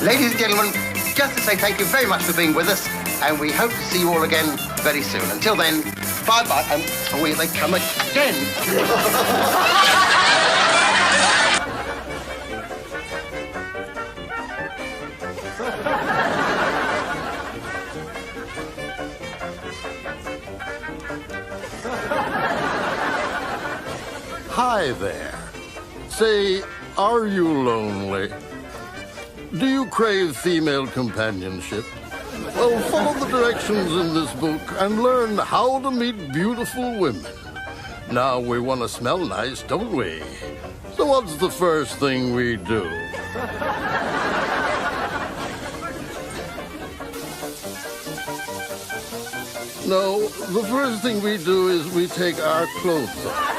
Ladies and gentlemen, just to say thank you very much for being with us, and we hope to see you all again very soon. Until then, bye-bye, and away they come again. Hi there. Say, are you lonely? Do you crave female companionship? Well, follow the directions in this book and learn how to meet beautiful women. Now, we want to smell nice, don't we? So what's the first thing we do? No, the first thing we do is we take our clothes off.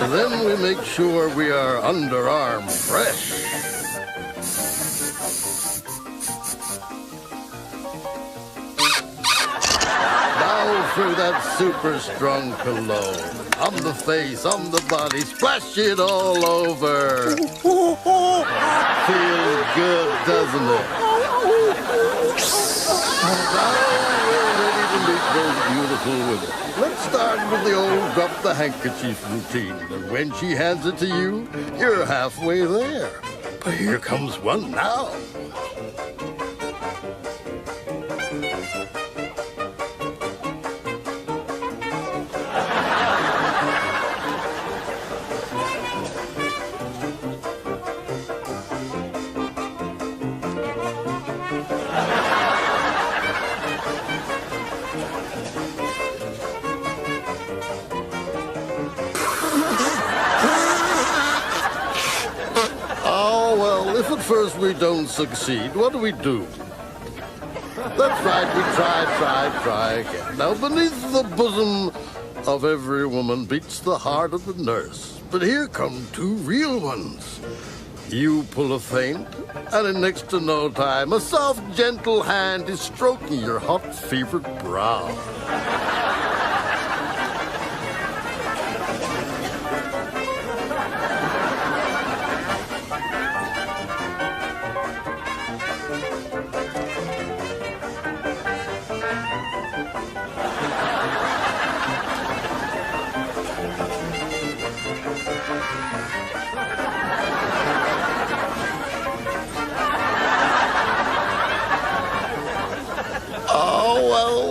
And then we make sure we are underarm fresh. Now for that super strong cologne. On the face, on the body, splash it all over. Feels good, doesn't it? Now we're ready to meet those beautiful women. Let's start with the old drop the handkerchief routine. And when she hands it to you, you're halfway there. But here comes one now. If at first we don't succeed, what do? That's right, we try again. Now, beneath the bosom of every woman beats the heart of the nurse. But here come two real ones. You pull a feint, and in next to no time, a soft, gentle hand is stroking your hot, fevered brow.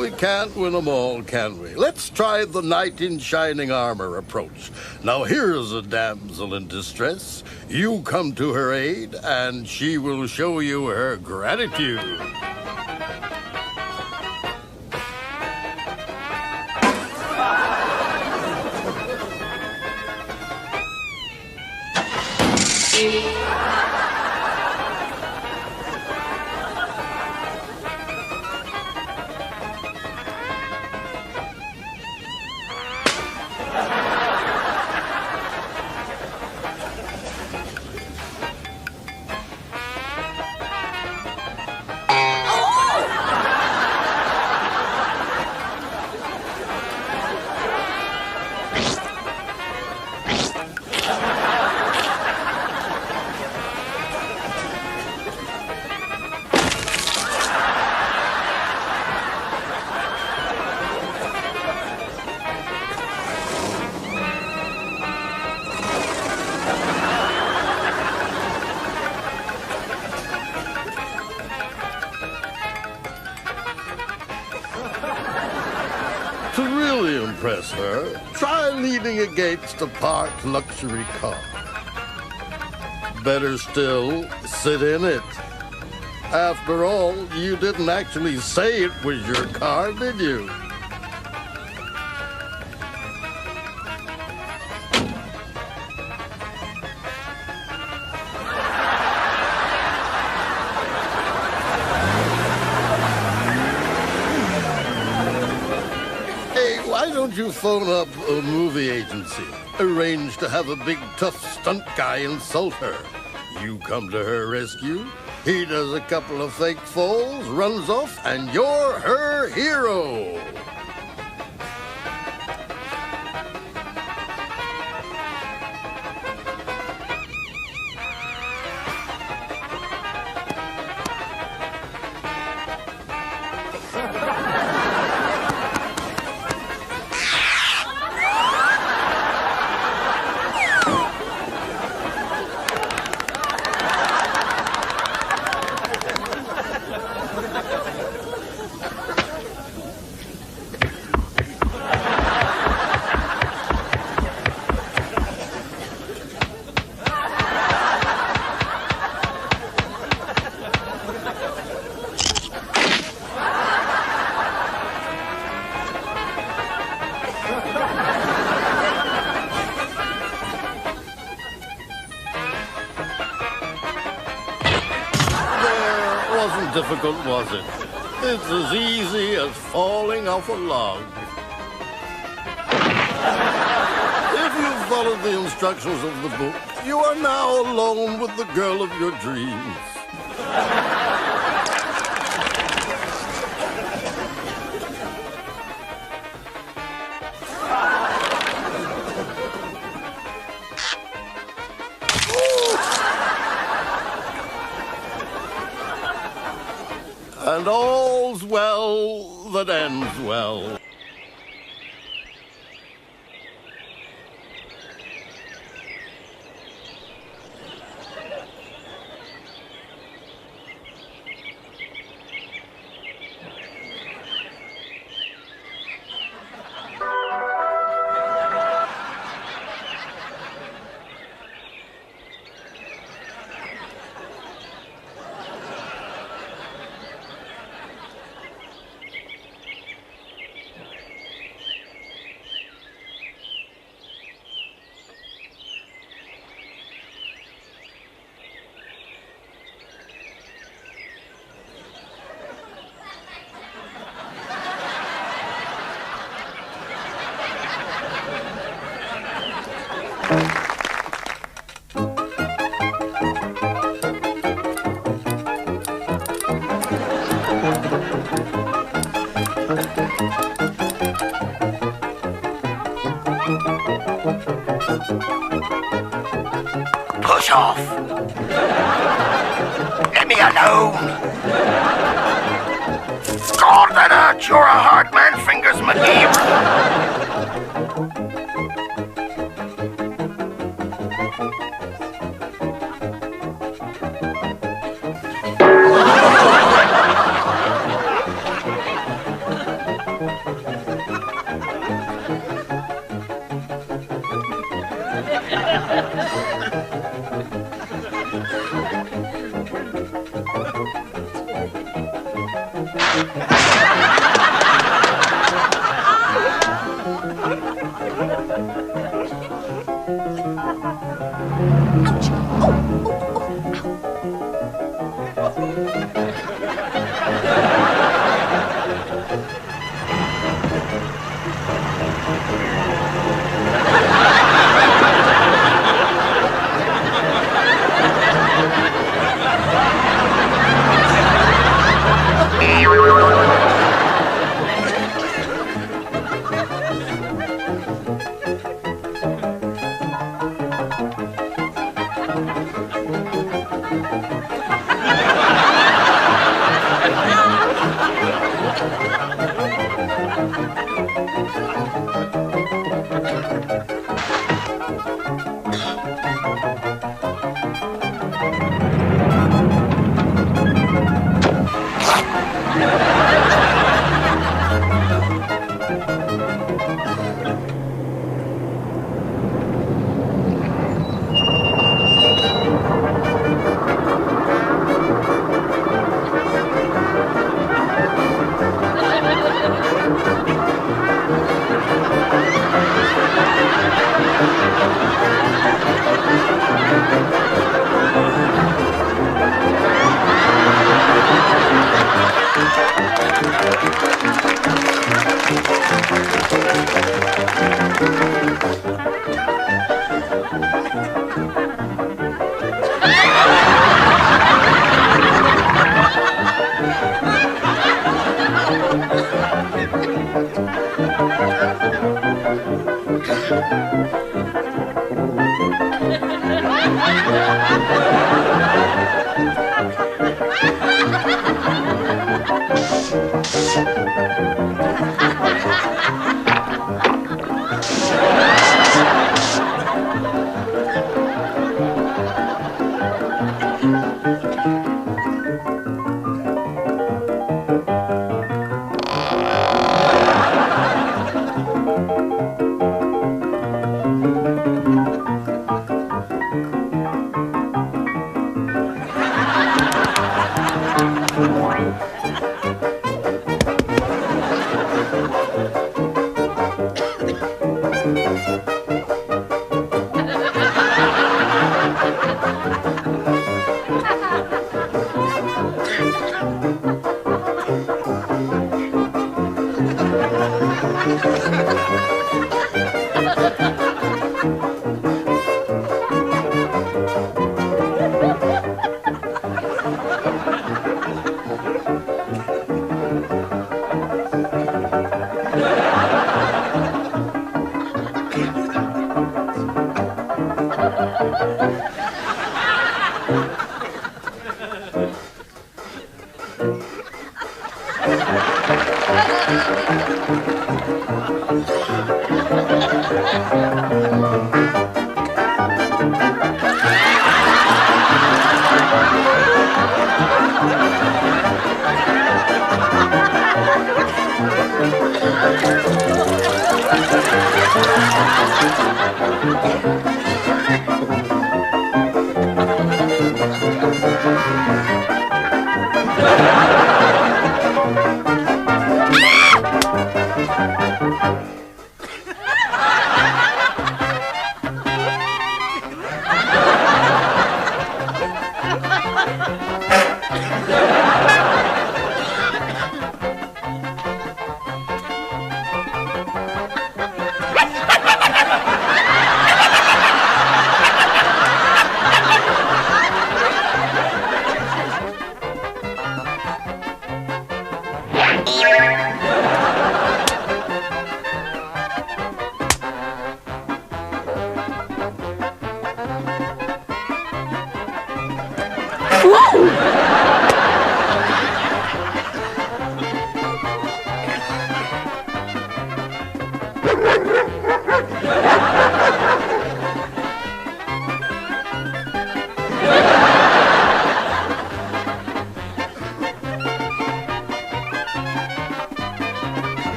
we can't win them all, can we? Let's try the knight in shining armor approach. Now here's a damsel in distress. You come to her aid, and she will show you her gratitude. To really impress her, try leaning against a parked luxury car. Better still, sit in it. After all, you didn't actually say it was your car, did you? Why don't you phone up a movie agency? Arrange to have a big, tough stunt guy insult her. You come to her rescue, he does a couple of fake falls, runs off, and you're her hero! Wasn't difficult, was it? It's as easy as falling off a log. If you followed the instructions of the book, you are now alone with the girl of your dreams. And all's well that ends well. Push off! Let me alone! God, that hurt! You're a hard man, Fingers McGee!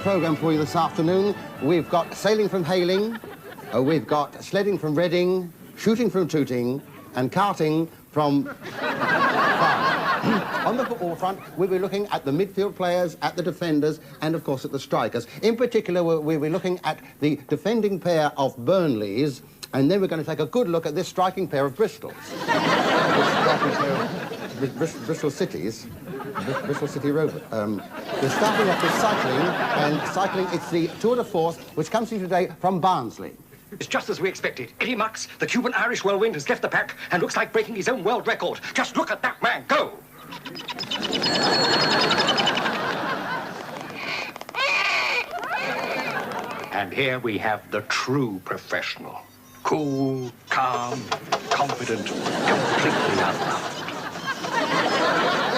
programme for you this afternoon. We've got sailing from Hailing, we've got sledding from Reading, shooting from Tooting, and karting from Farnham. On the football front, we'll be looking at the midfield players, at the defenders, and of course at the strikers. In particular, we'll be looking at the defending pair of Burnleys, and then we're going to take a good look at this striking pair of Bristols. Bristol Cities. Bristol City Rovers. We're starting off with cycling, it's the Tour de Force, which comes to you today from Barnsley. It's just as we expected. Eddie Mux, the Cuban-Irish whirlwind, has left the pack and looks like breaking his own world record. Just look at that man go! And here we have the true professional. Cool, calm, confident, completely unloved.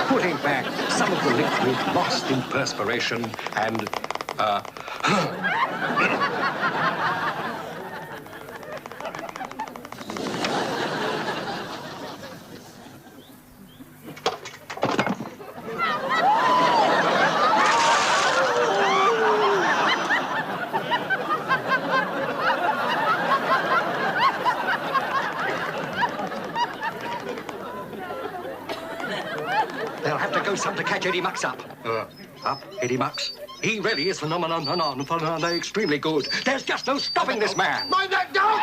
Putting back some of the liquid lost in perspiration and, they'll have to go some to catch Eddie Mux up. Up, Eddie Mux? He really is phenomenally extremely good. There's just no stopping this man. Mind that, don't!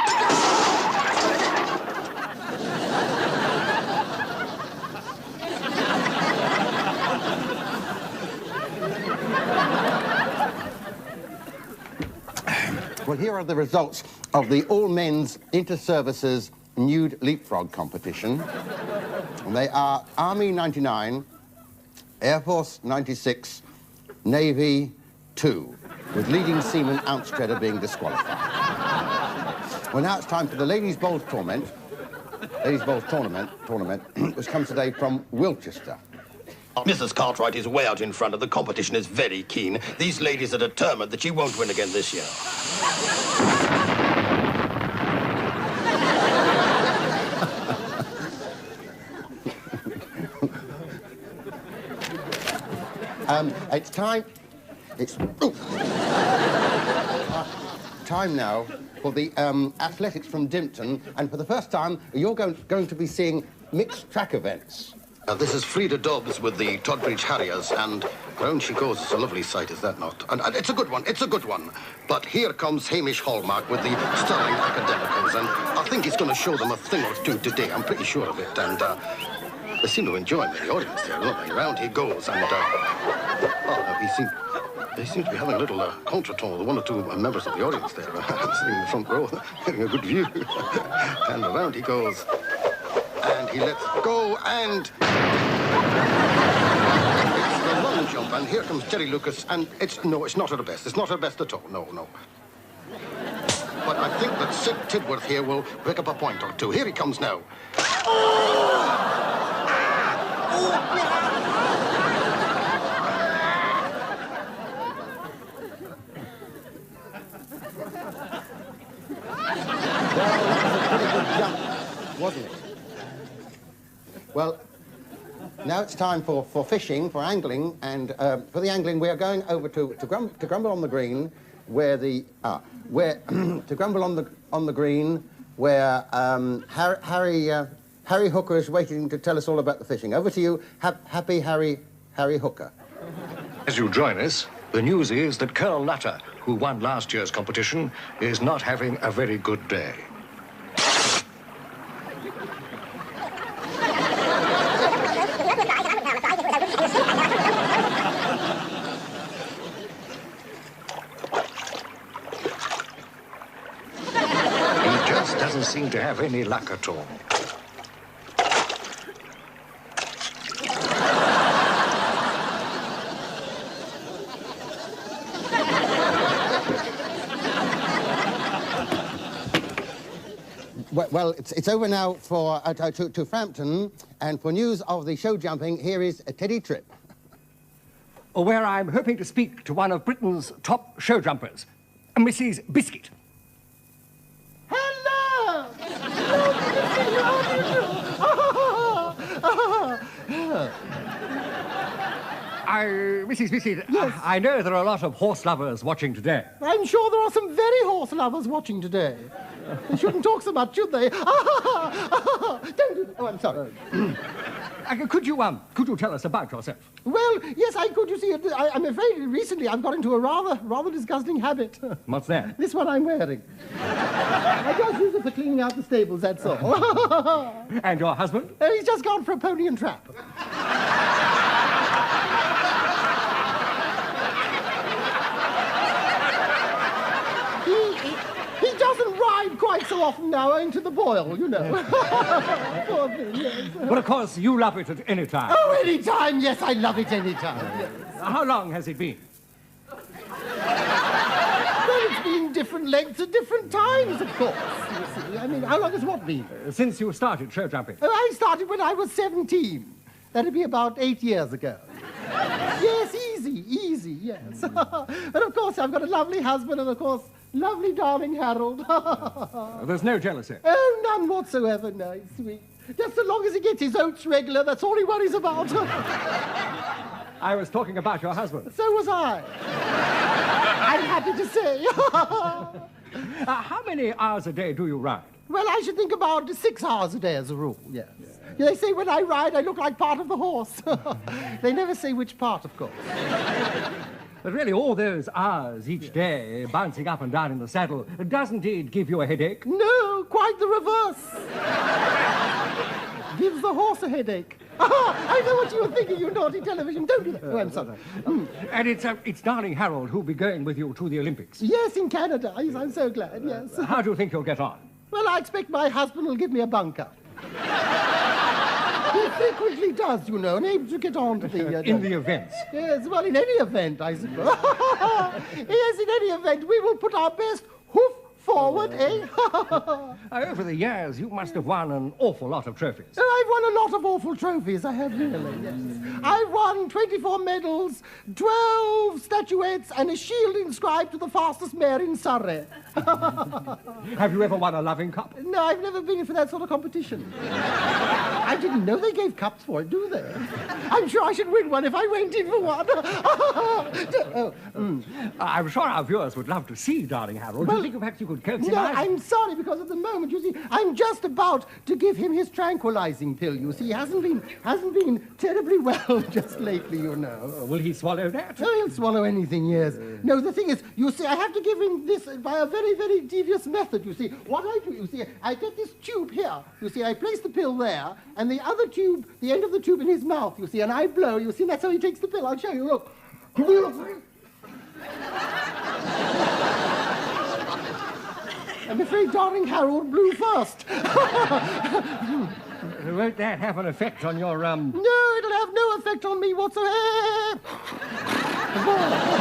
Well, here are the results of the all-men's inter-services nude leapfrog competition. And they are Army 99, Air Force 96, Navy 2, with leading seaman Outspreader being disqualified. Well, now it's time for the Ladies' Bowls tournament, which comes today from Wilchester. Mrs. Cartwright is way out in front, and the competition is very keen. These ladies are determined that she won't win again this year. It's time now for the athletics from Dimpton, and for the first time, you're going to be seeing mixed track events. This is Frida Dobbs with the Todbridge Harriers, and round she goes. It's a lovely sight, is that not? And it's a good one, it's a good one. But here comes Hamish Hallmark with the Sterling Academicals, and I think he's going to show them a thing or two today. I'm pretty sure of it, and they seem to enjoy it, the audience there, don't they? Round he goes, and they seem to be having a little contretemps with one or two members of the audience there, sitting in the front row, getting a good view. And around he goes, and he lets go, and it's the long jump, and here comes Jerry Lucas, and it's not her best. It's not her best at all, no. But I think that Sid Tidworth here will pick up a point or two. Here he comes now. Wasn't it? Well, now it's time for fishing, for angling, and for the angling we are going over to Grumble on the Green, where to Grumble on the Green, where Harry Hooker is waiting to tell us all about the fishing. Over to you, happy Harry Hooker. As you join us, the news is that Colonel Nutter, who won last year's competition, is not having a very good day. Doesn't seem to have any luck at all. Well, it's over now to Frampton, and for news of the show jumping, here is Teddy Tripp. Where I'm hoping to speak to one of Britain's top show jumpers, Mrs. Biscuit. Why, Mrs. Bissett, I know there are a lot of horse lovers watching today. I'm sure there are some very horse lovers watching today. They shouldn't talk so much, should they? Don't do that. Oh, I'm sorry. Could you tell us about yourself? Well, yes, I could. You see, I'm afraid recently I've got into a rather disgusting habit. What's that? This one I'm wearing. I just use it for cleaning out the stables, that's all. And your husband? He's just gone for a pony and trap. He doesn't ride quite so often now, owing to the boil, you know. Poor thing, yes. But of course, you love it at any time. Oh, any time, yes, I love it any time. Yes. How long has it been? Well, it's been different lengths at different times, of course. You see. I mean, how long has what been? Since you started show jumping. Oh, I started when I was 17. That'd be about 8 years ago. Yes, easy, yes. But of course, I've got a lovely husband and, of course, lovely darling Harold. There's no jealousy. Oh, none whatsoever, no, he's sweet. Just so long as he gets his oats regular, that's all he worries about. I was talking about your husband. So was I. I'm happy to say. How many hours a day do you ride? Well, I should think about 6 hours a day as a rule, yes. Yeah, they say when I ride, I look like part of the horse. They never say which part, of course. But really, all those hours each day bouncing up and down in the saddle, doesn't it give you a headache? No, quite the reverse. Gives the horse a headache. I know what you were thinking, you naughty television. Don't do that. Oh, I'm sorry. And it's darling Harold who'll be going with you to the Olympics. Yes, in Canada. Yes, I'm so glad, yes. How do you think you'll get on? Well, I expect my husband will give me a bunker. He frequently does, you know, and able to get on to the... in the events? Yes, well, in any event, I suppose. Yes, in any event, we will put our best hoof forward, eh? Over the years, you must have won an awful lot of trophies. Oh, I've won a lot of awful trophies, I have really, yes. I've won 24 medals, 12 statuettes, and a shield inscribed to the fastest mare in Surrey. Have you ever won a loving cup? No, I've never been in for that sort of competition. I didn't know they gave cups for it, do they? I'm sure I should win one if I went in for one. I'm sure our viewers would love to see darling Harold. Do you think perhaps you could coax him No, out? I'm sorry, because at the moment, you see, I'm just about to give him his tranquilizing pill, you see. He hasn't been terribly well just lately, you know. Will he swallow that? Oh, he'll swallow anything, yes. No, the thing is, you see, I have to give him this by a very, very devious method, you see. What I do, you see, I get this tube here, you see, I place the pill there, and the other tube, the end of the tube in his mouth, you see, and I blow, you see, and that's how he takes the pill. I'll show you, look. I'm afraid darling Harold blew first. Won't that have an effect on your, No, it'll have no effect on me whatsoever. No,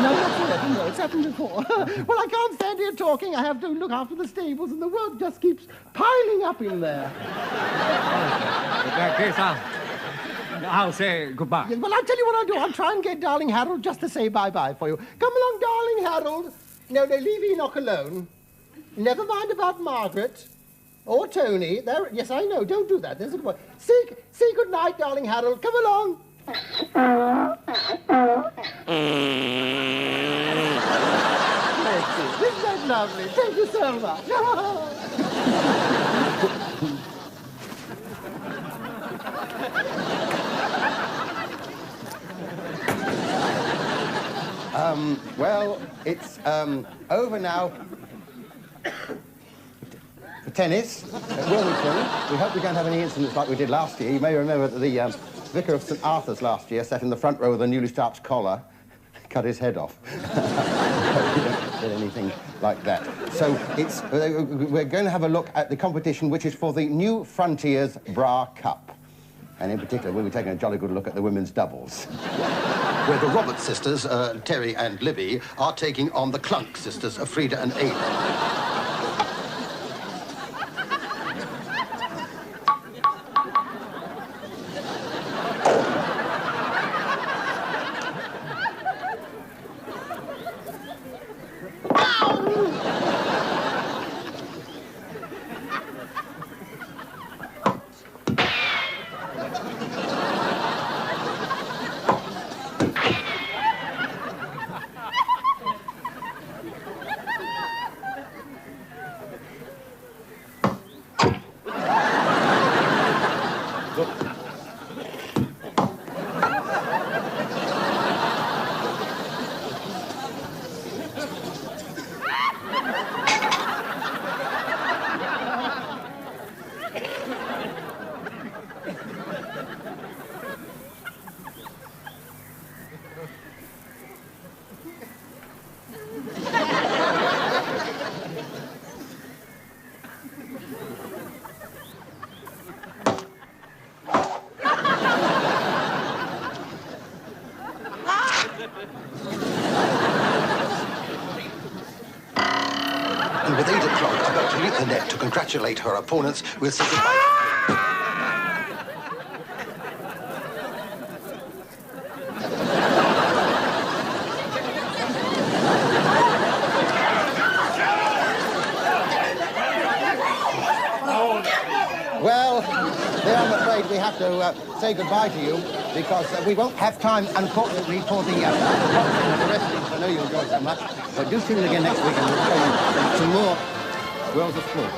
not yet. No, it's happened before. Well, I can't stand here talking. I have to look after the stables, and the work just keeps piling up in there. In that case, I'll say goodbye. Yes, well, I'll tell you what I'll do. I'll try and get darling Harold just to say bye-bye for you. Come along, darling Harold. No, leave Enoch alone. Never mind about Margaret. Or Tony. There, yes, I know. Don't do that. There's a good boy. Say good night, darling Harold. Come along. Thank you. Isn't that lovely? Thank you so much. Well, it's over now for tennis at Wilmington. We hope we don't have any incidents like we did last year. You may remember that the Vicar of St. Arthur's last year sat in the front row with a newly starched collar, cut his head off. We don't get anything like that. So we're going to have a look at the competition, which is for the New Frontiers Bra Cup. And in particular, we'll be taking a jolly good look at the women's doubles. Where the Roberts sisters, Terry and Libby, are taking on the Clunk sisters, Frida and Ada. about to leap the net to congratulate her opponents. We'll say goodbye. Well, then I'm afraid we have to say goodbye to you because we won't have time, unfortunately, for the wrestling. I know you enjoyed so much. But do tune in again next week and we'll show you some more Worlds of Sport.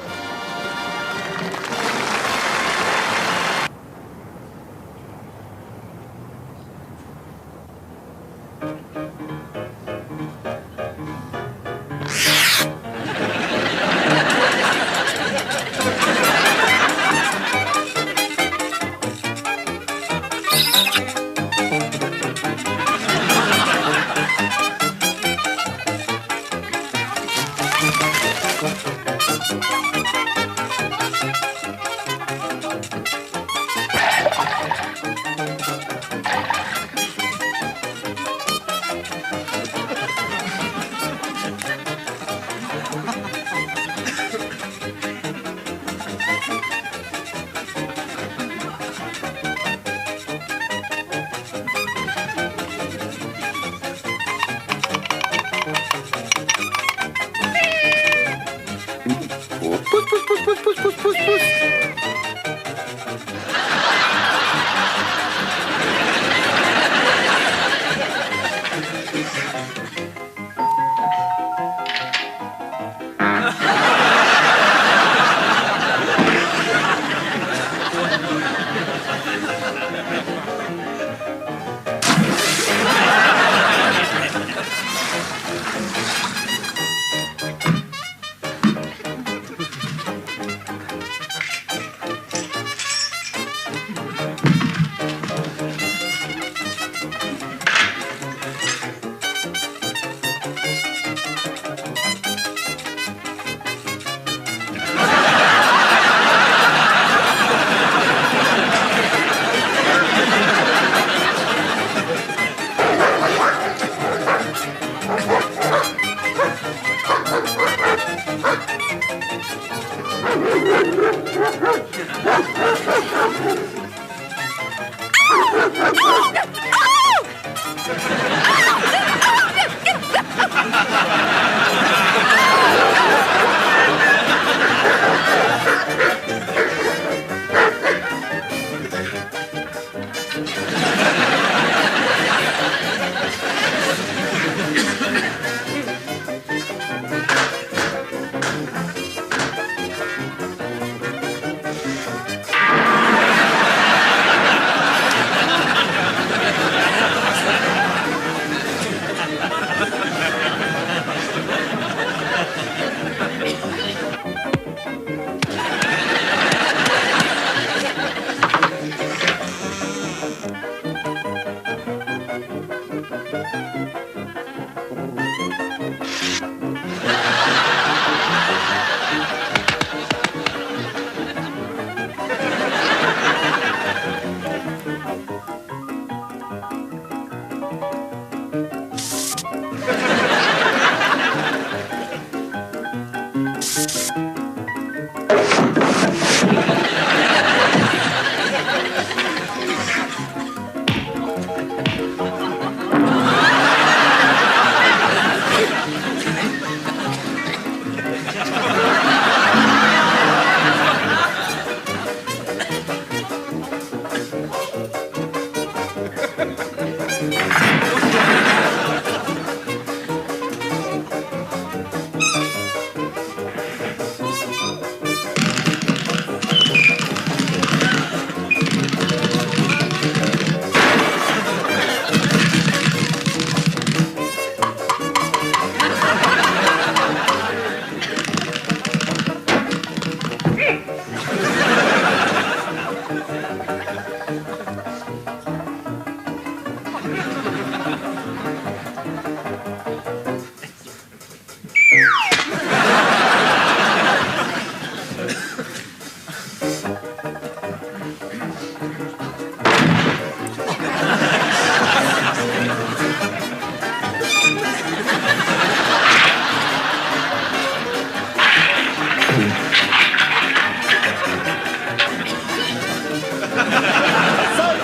Son,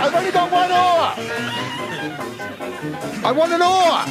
I've only got one oar. I want an oar.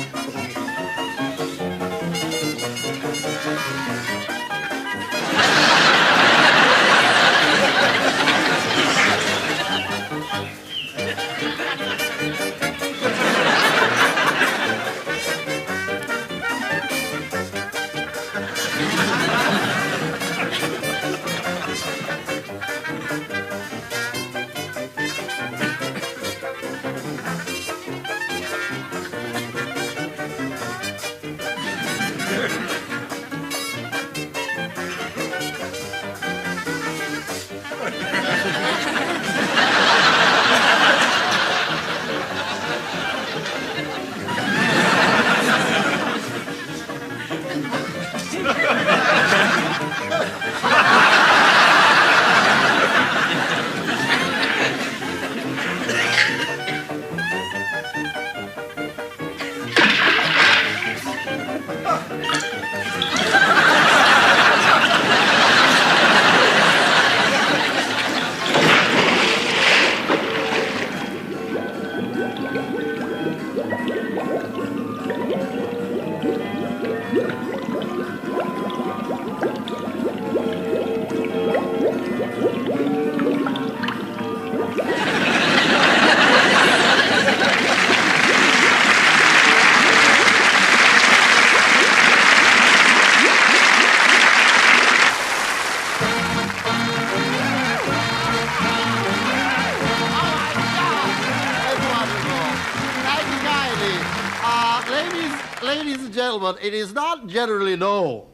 Ladies and gentlemen, it is not generally known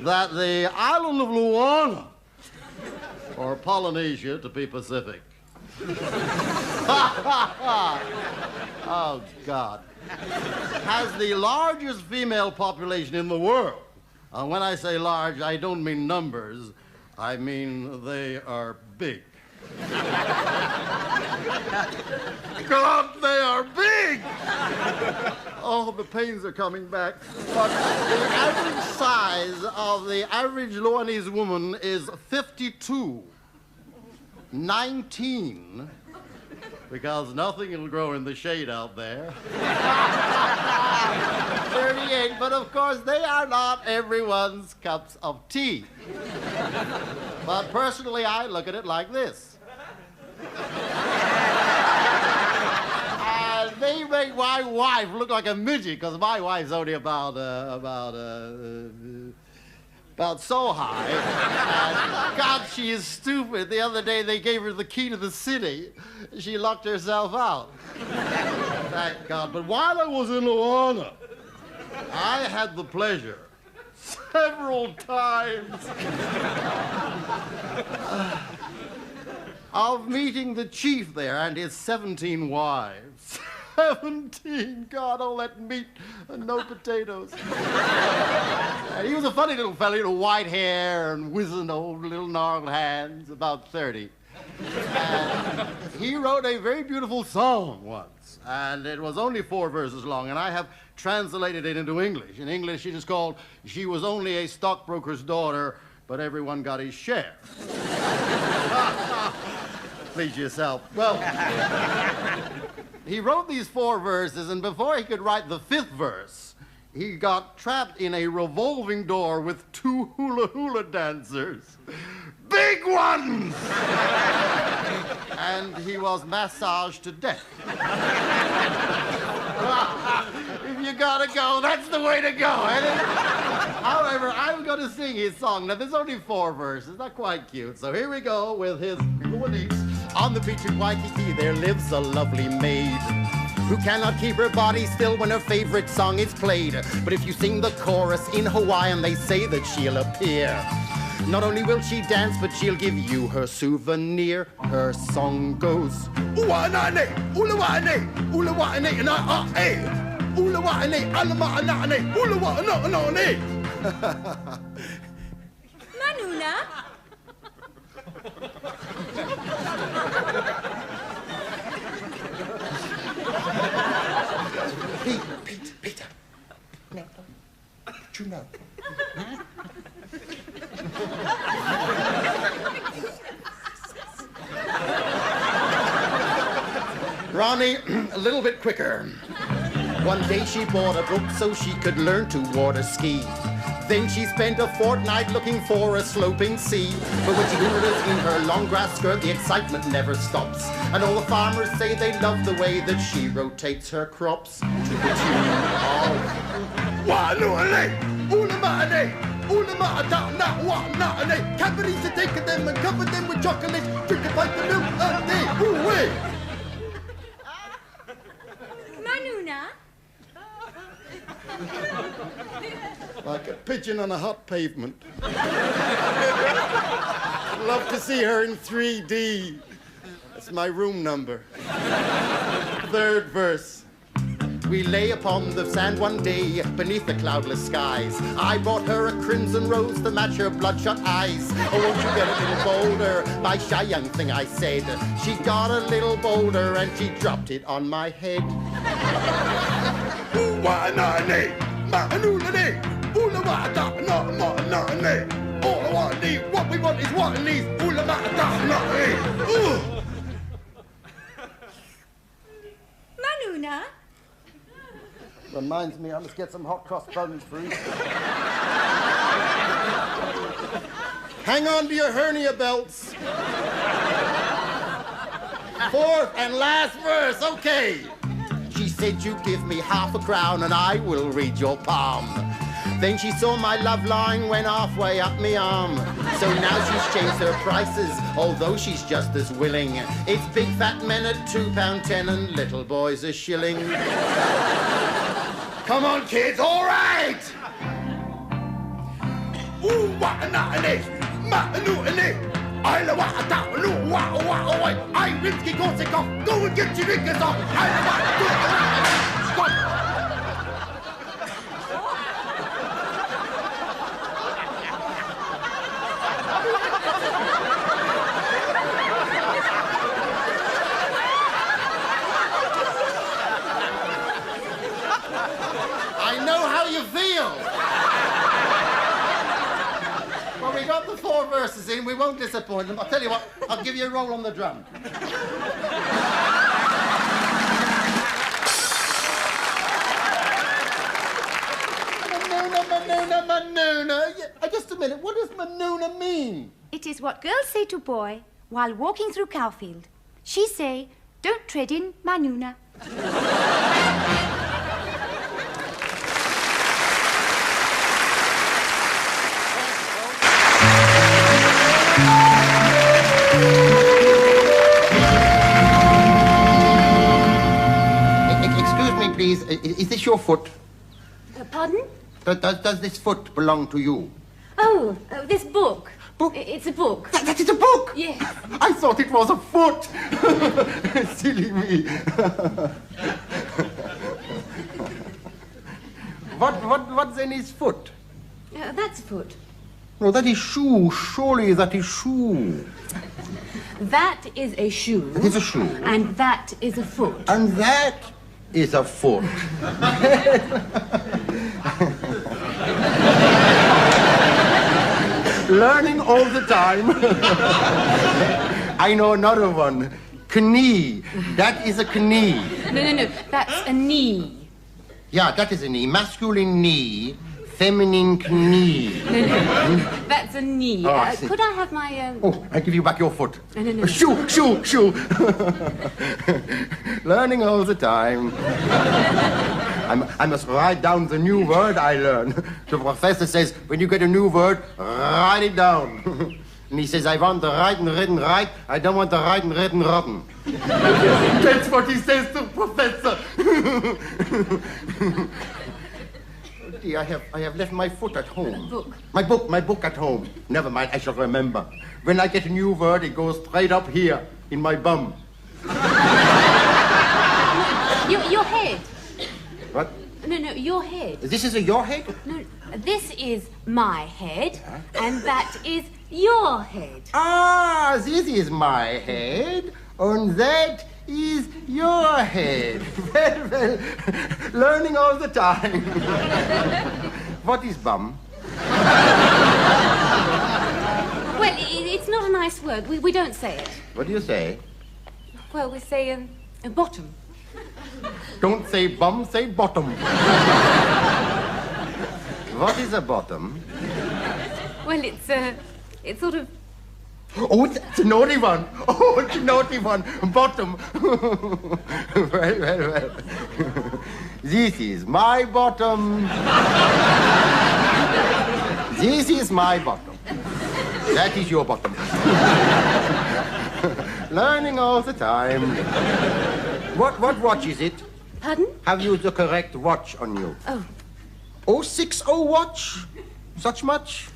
that the island of Luana, or Polynesia to be Pacific, oh, God, has the largest female population in the world. And when I say large, I don't mean numbers. I mean they are big. God, they are big! Oh, the pains are coming back. But the average size of the average Luanese woman is 52. 19, because nothing will grow in the shade out there. 38, but of course they are not everyone's cups of tea. But personally, I look at it like this. They make my wife look like a midget, because my wife's only about so high. And God, she is stupid. The other day they gave her the key to the city. She locked herself out. Thank God. But while I was in Luana, I had the pleasure several times of meeting the chief there and his 17 wives. 17, God, all that meat and no potatoes. And he was a funny little fella, white hair and wizened old little gnarled hands, about 30. And he wrote a very beautiful song once, and it was only 4 verses long, and I have translated it into English. In English, it is called, "She was only a stockbroker's daughter, but everyone got his share." Please yourself. Well, he wrote these 4 verses, and before he could write the 5th verse, he got trapped in a revolving door with 2 hula-hula dancers. Big ones! And he was massaged to death. If you gotta go, that's the way to go, isn't it? However, I'm gonna sing his song. Now, there's only 4 verses, not quite cute. So here we go with his Luanese. On the beach in Waikiki, there lives a lovely maid who cannot keep her body still when her favorite song is played. But if you sing the chorus in Hawaiian, they say that she'll appear. Not only will she dance, but she'll give you her souvenir. Her song goes, "Uanane, ulawane, ulawane, na a, ulawane, alamaanane, ulawane." Manuna? Peter. No. Don't you know? Johnny, a little bit quicker. One day she bought a book so she could learn to water ski. Then she spent a fortnight looking for a sloping sea. But when she hooters in her long grass skirt, the excitement never stops. And all the farmers say they love the way that she rotates her crops to the tune of Capitalist are taking them and cover them with chocolate. Drink a pint of milk a day. Ooh-wee. Manuna? Like a pigeon on a hot pavement. I'd love to see her in 3D. That's my room number. Third verse. We lay upon the sand one day beneath the cloudless skies. I brought her a crimson rose to match her bloodshot eyes. Oh, won't you get a little bolder, my shy young thing, I said. She got a little bolder and she dropped it on my head. What we want is what it needs. Manuna? Reminds me, I must get some hot cross buns for you. Hang on to your hernia belts. Fourth and last verse, okay. She said, you give me half a crown and I will read your palm. Then she saw my love line went halfway up me arm. So now she's changed her prices, although she's just as willing. It's big fat men at £2.10 and little boys a shilling. Come on, kids, all right! Ooh, what a nutty, I Rimsky Korsakov, go and get your knickers on! I know how you feel. Well, we got the 4 verses in. We won't disappoint them. I'll tell you what, I'll give you a roll on the drum. Manuna. Just a minute, what does Manuna mean? It is what girls say to boy while walking through cowfield. She say, don't tread in Manuna. Excuse me, please. Is this your foot? Pardon? Does this foot belong to you? Oh, this book. Book? It's a book. That is a book? Yes. I thought it was a foot. Silly me. What's in his foot? That's a foot. No, that is shoe. Surely that is shoe. That is a shoe. It is a shoe. And that is a foot. And that is a foot. Learning all the time. I know another one. Knee. That is a knee. No. That's a knee. Yeah, that is a knee. Masculine knee. Feminine knee. No. That's a knee. Oh, I see. Could I have my... Oh, I give you back your foot. No. Shoe. Learning all the time. I must write down the new word I learn. The professor says, when you get a new word, write it down. And he says, I want the right and red and right. I don't want the right and red and rotten. That's what he says to the professor. Oh dear, I have left my foot at home. Book. My book at home. Never mind, I shall remember. When I get a new word, it goes straight up here, in my bum. Your head. What? No, your head. This is your head? No, this is my head, and that is your head. Ah, this is my head, and that is your head. Well, learning all the time. What is bum? Well, it's not a nice word. We don't say it. What do you say? Well, we say bottom. Don't say bum, say bottom. What is a bottom? Well, it's sort of... Oh, it's a naughty one. Oh, it's a naughty one. Bottom. Well. This is my bottom. This is my bottom. That is your bottom. Learning all the time. What watch is it? Pardon? Have you the correct watch on you? Oh. 060 watch? Such much?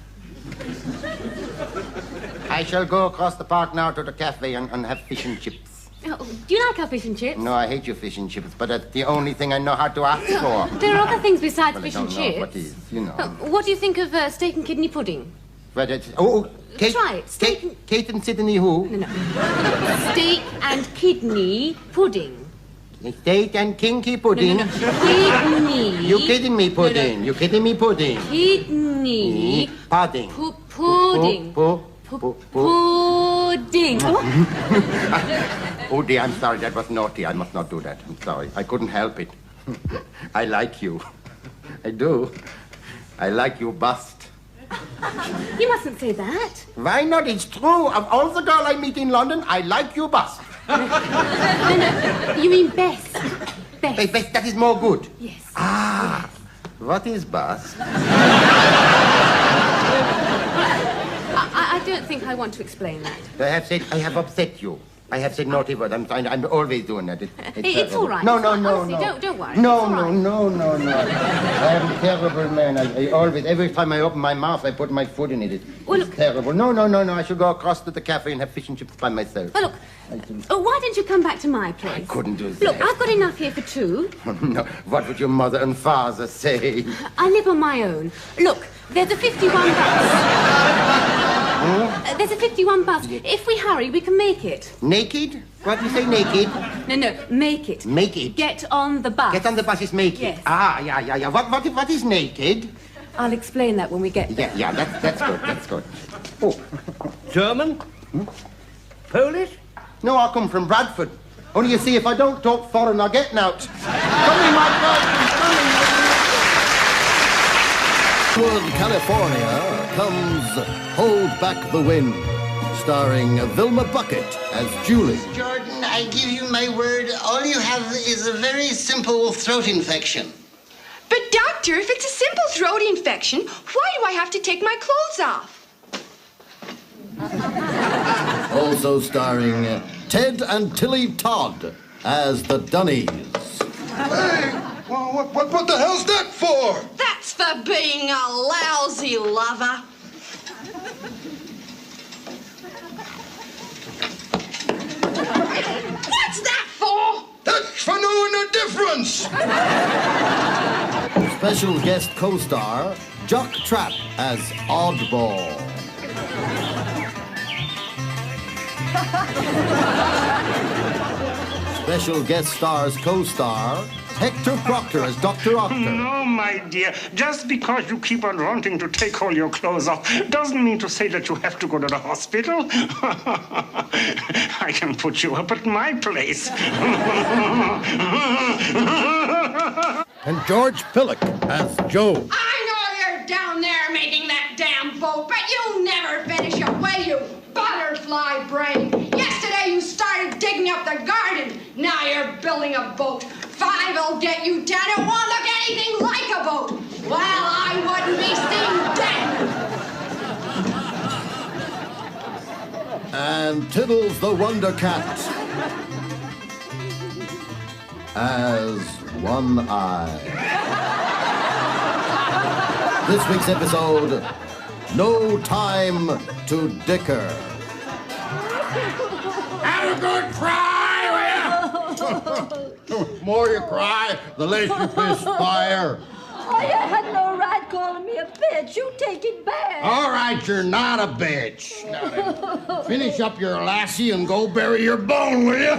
I shall go across the park now to the cafe and have fish and chips. Oh, do you like our fish and chips? No, I hate your fish and chips, but that's the only thing I know how to ask for. There are other things besides Well, fish I don't and know chips. what is, you know. What do you think of steak and kidney pudding? But it's, Kate, Try it. Steak and... Kate and Sydney who? No. Steak and kidney pudding. Steak and kinky pudding. No. Kidney. You kidding me, pudding? No. You kidding me, pudding? Kidney. Pudding. Pudding. Pudding. Oh dear, I'm sorry, that was naughty. I must not do that. I'm sorry. I couldn't help it. I like you. I do. I like you bust. You mustn't say that. Why not? It's true. Of all the girls I meet in London, I like you bust. No. You mean best. Best. Best, that is more good. Yes. Ah, what is bust? I don't think I want to explain that. I have upset you. I have said naughty words. I'm always doing that. It's all right. No. Honestly, don't worry. No. It's all right. No. I am a terrible man. I always, every time I open my mouth, I put my foot in it. It's look. terrible. No. I should go across to the cafe and have fish and chips by myself. Well, look. Why don't you come back to my place? I couldn't do that. Look, I've got enough here for two. No. What would your mother and father say? I live on my own. Look, there's a 51 bus. There's a 51 bus. If we hurry, we can make it. Naked? What do you say, naked? No, make it. Make it? Get on the bus. Get on the bus is make it. Yes. Ah, yeah. What is naked? I'll explain that when we get there. Yeah, that's good. Oh. German? Polish? No, I come from Bradford. Only you see, if I don't talk foreign, I'll get out. Come in, my Toward California comes Hold Back the Wind, starring Vilma Bucket as Julie. Jordan, I give you my word, all you have is a very simple throat infection. But doctor, if it's a simple throat infection, why do I have to take my clothes off? Also starring Ted and Tilly Todd as the Dunnies. Hey, well, what the hell's that for? That's for being a lousy lover. What's that for? That's for knowing the difference. Special guest co-star Jock Trapp as Oddball. Special guest stars co-star Hector Proctor as Dr. Octor. No, my dear. Just because you keep on wanting to take all your clothes off doesn't mean to say that you have to go to the hospital. I can put you up at my place. And George Pillock as Joe. I know you're down there making that damn boat, but you'll never finish it, will you? Butterfly brain. Yesterday you started digging up the garden. Now you're building a boat. 5 will get you 10. It won't look anything like a boat. Well, I wouldn't be seen dead. And Tiddles the Wonder Cat as One Eye. This week's episode, No Time to Dicker. Have a good cry, will you? The more you cry, the less you perspire. Oh, you had no right calling me a bitch. You take it back. All right, you're not a bitch. Now then, finish up your lassie and go bury your bone, will you?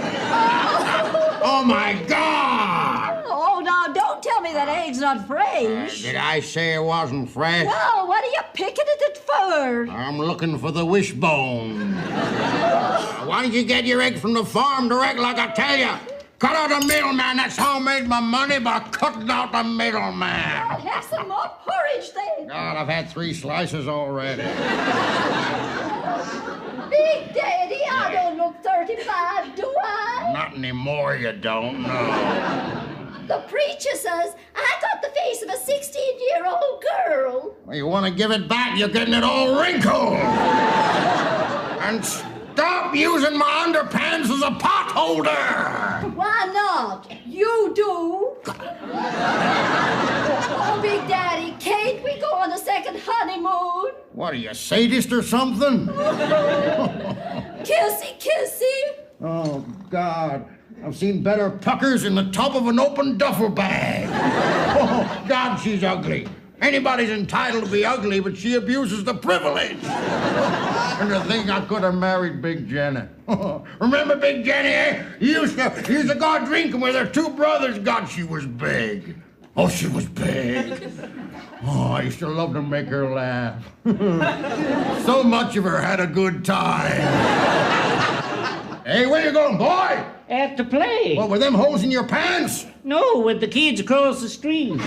Oh, my God! Oh, now don't tell me that egg's not fresh. Did I say it wasn't fresh? No, what are you picking at it for? I'm looking for the wishbone. Why don't you get your egg from the farm direct like I tell you? Cut out the middleman. That's how I made my money, by cutting out the middleman. I'll have some more porridge then. God, I've had 3 slices already. Big Daddy, I don't look 35, do I? Not anymore, you don't know. The preacher says I got the face of a 16-year-old girl. Well, you want to give it back, you're getting it all wrinkled. And stop using my underpants as a pot holder. Why not? You do. Oh, Big Daddy, can't we go on a second honeymoon? What, are you a sadist or something? Kissy, kissy. Oh, God. I've seen better puckers in the top of an open duffel bag. Oh, God, she's ugly. Anybody's entitled to be ugly, but she abuses the privilege. And to think I could have married Big Jenny. Remember Big Jenny, eh? You used to go drinking with her 2 brothers. God, she was big. Oh, she was big. Oh, I used to love to make her laugh. So much of her had a good time. Hey, where you going, boy? Out to play. What, with them holes in your pants? No, with the kids across the street. You'll do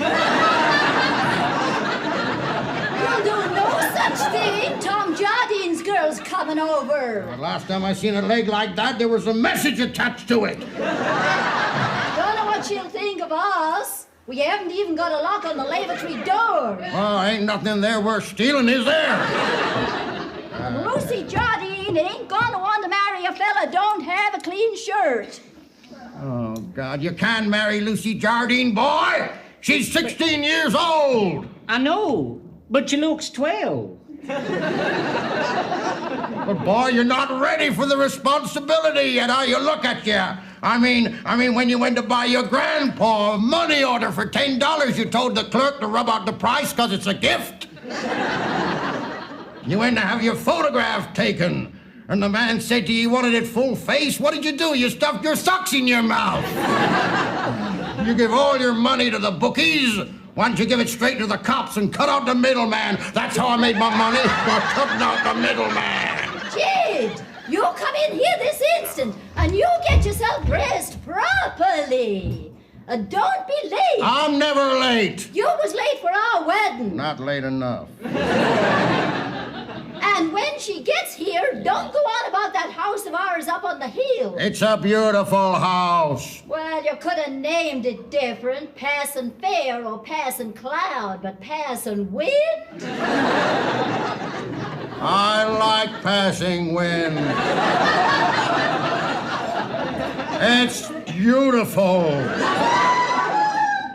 no such thing. Tom Jardine's girl's coming over. The last time I seen a leg like that, there was a message attached to it. Don't know what she'll think of us. We haven't even got a lock on the lavatory door. Oh, ain't nothing there worth stealing, is there? Lucy Jardine ain't gonna want to marry a fella don't have a clean shirt. Oh, God, you can't marry Lucy Jardine, boy. She's 16 years old. I know, but she looks 12. But, boy, you're not ready for the responsibility yet, how you look at you. I mean, when you went to buy your grandpa a money order for $10, you told the clerk to rub out the price because it's a gift. You went to have your photograph taken, and the man said to you wanted it full face. What did you do? You stuffed your socks in your mouth. You give all your money to the bookies. Why don't you give it straight to the cops and cut out the middleman? That's how I made my money, by cutting out the middleman. Kid, you come in here this instant, and you get yourself dressed properly. Don't be late. I'm never late. You was late for our wedding. Not late enough. And when she gets here, don't go on about that house of ours up on the hill. It's a beautiful house. Well, you could have named it different. Passing Fair or Passing Cloud, but Passing Wind? I like passing wind. It's beautiful.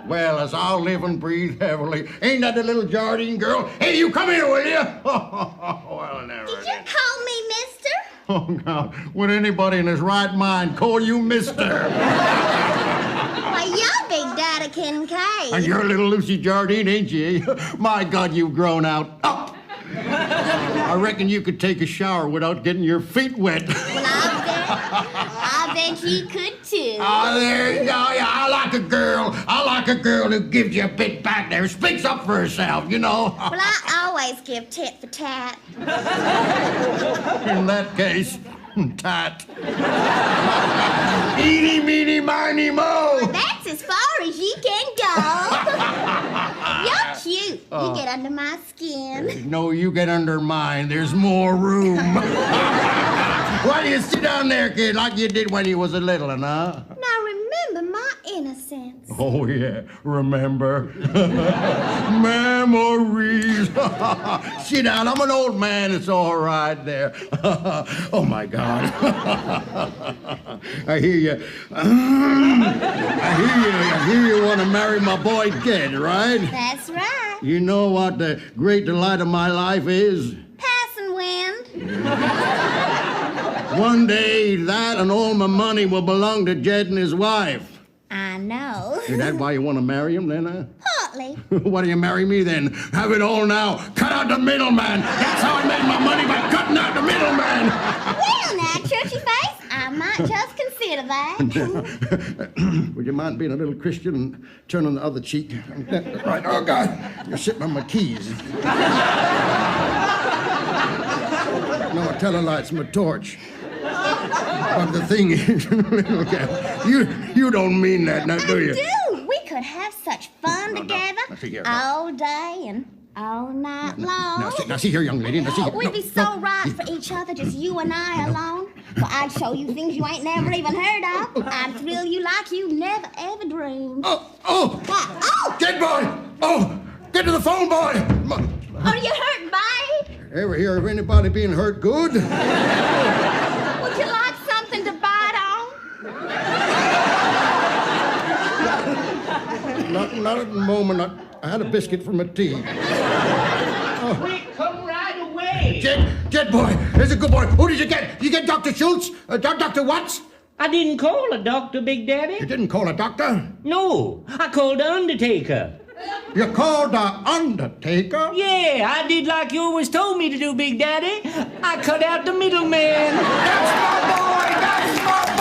Well, as I'll live and breathe heavily. Ain't that the little Jardine girl? Hey, you come here, will you? Well, never. Did you call me mister? Oh, God. Would anybody in his right mind call you mister? Why, you're Big Daddy Kincaid. And you're little Lucy Jardine, ain't you? My God, you've grown out. Up! I reckon you could take a shower without getting your feet wet. Well, I bet you could too. Oh, there you go. Yeah, I like a girl who gives you a bit back there, speaks up for herself, you know. Well, I always give tit for tat. In that case, tat. Eeny, meeny, miny, mo. Well, that's as far as you can go. You're cute. You get under my skin. No, you get under mine. There's more room. Why do you sit down there, kid, like you did when you was a little one, huh? Now remember my innocence. Oh, yeah, remember? Memories. Sit down, I'm an old man, it's all right there. Oh, my God. I hear you. I hear you want to marry my boy Ted, right? That's right. You know what the great delight of my life is? Passing wind. One day, that and all my money will belong to Jed and his wife. I know. Is that why you want to marry him, then, huh? Partly. Why do you marry me, then? Have it all now. Cut out the middleman. That's how I made my money, by cutting out the middleman. Well, now, churchy face, I might just consider that. Would you mind being a little Christian and turning the other cheek? Right, oh, God. You're sitting on my keys. No, a tail light's my torch. But the thing is, little gal, you don't mean that now, do you? I do. We could have such fun together Now, see here. all day and all night long. Now, see here, young lady. Now, see here. We'd be so right for each other, just you and I alone. Well, I'd show you things you ain't never even heard of. I'd thrill you like you never ever dreamed. Oh! Dead boy! Oh! Get to the phone, boy! Are you hurt, babe? Ever hear of anybody being hurt good? Would you like something to bite on? Not at the moment. I had a biscuit for my tea. Quick, come right away. Jet boy, there's a good boy. Who did you get? You get Dr. Schultz? Dr. Watts? I didn't call a doctor, Big Daddy. You didn't call a doctor? No, I called the undertaker. You called the undertaker? Yeah, I did like you always told me to do, Big Daddy. I cut out the middleman. That's my boy! That's my boy!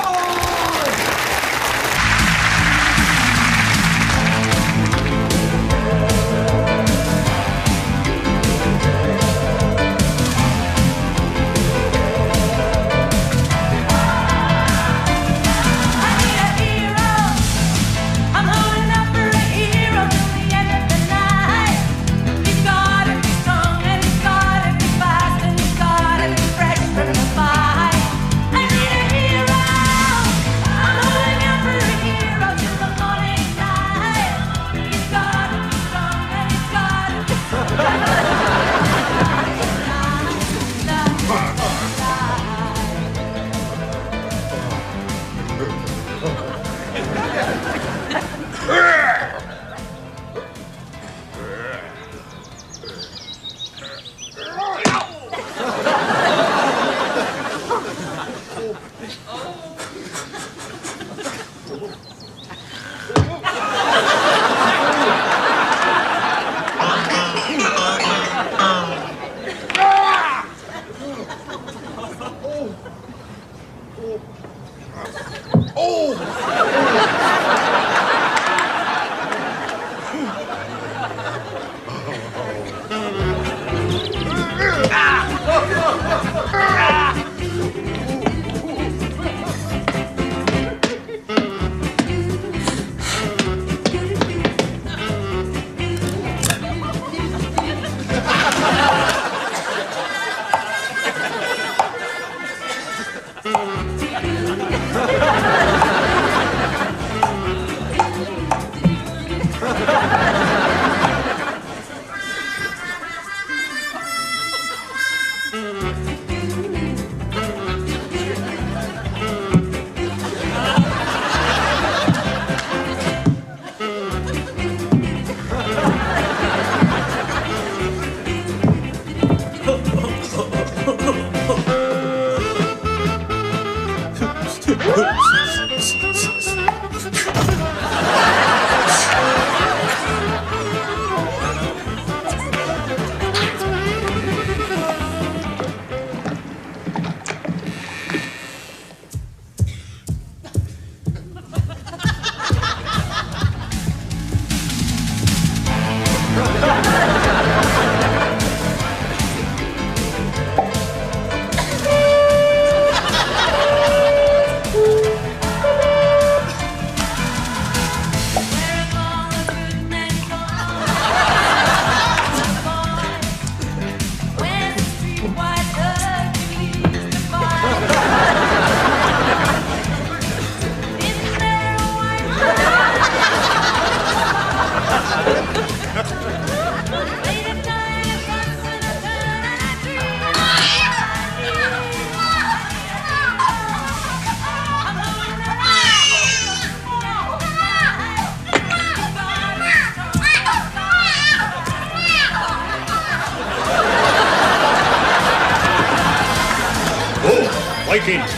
Vikings!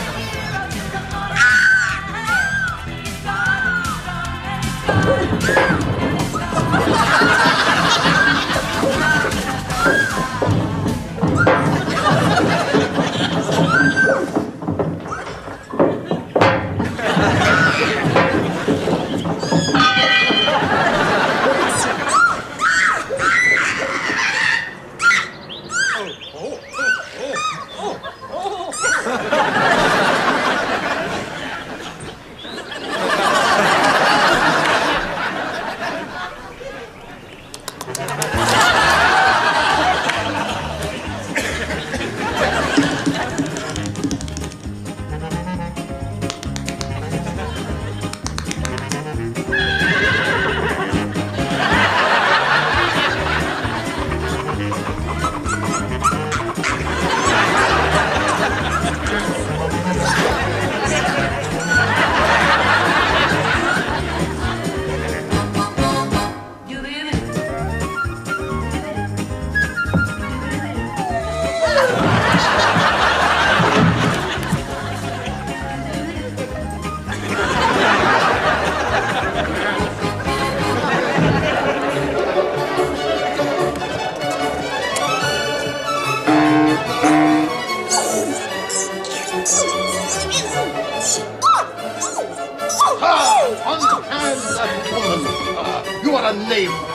Unhand that woman! You are a knave!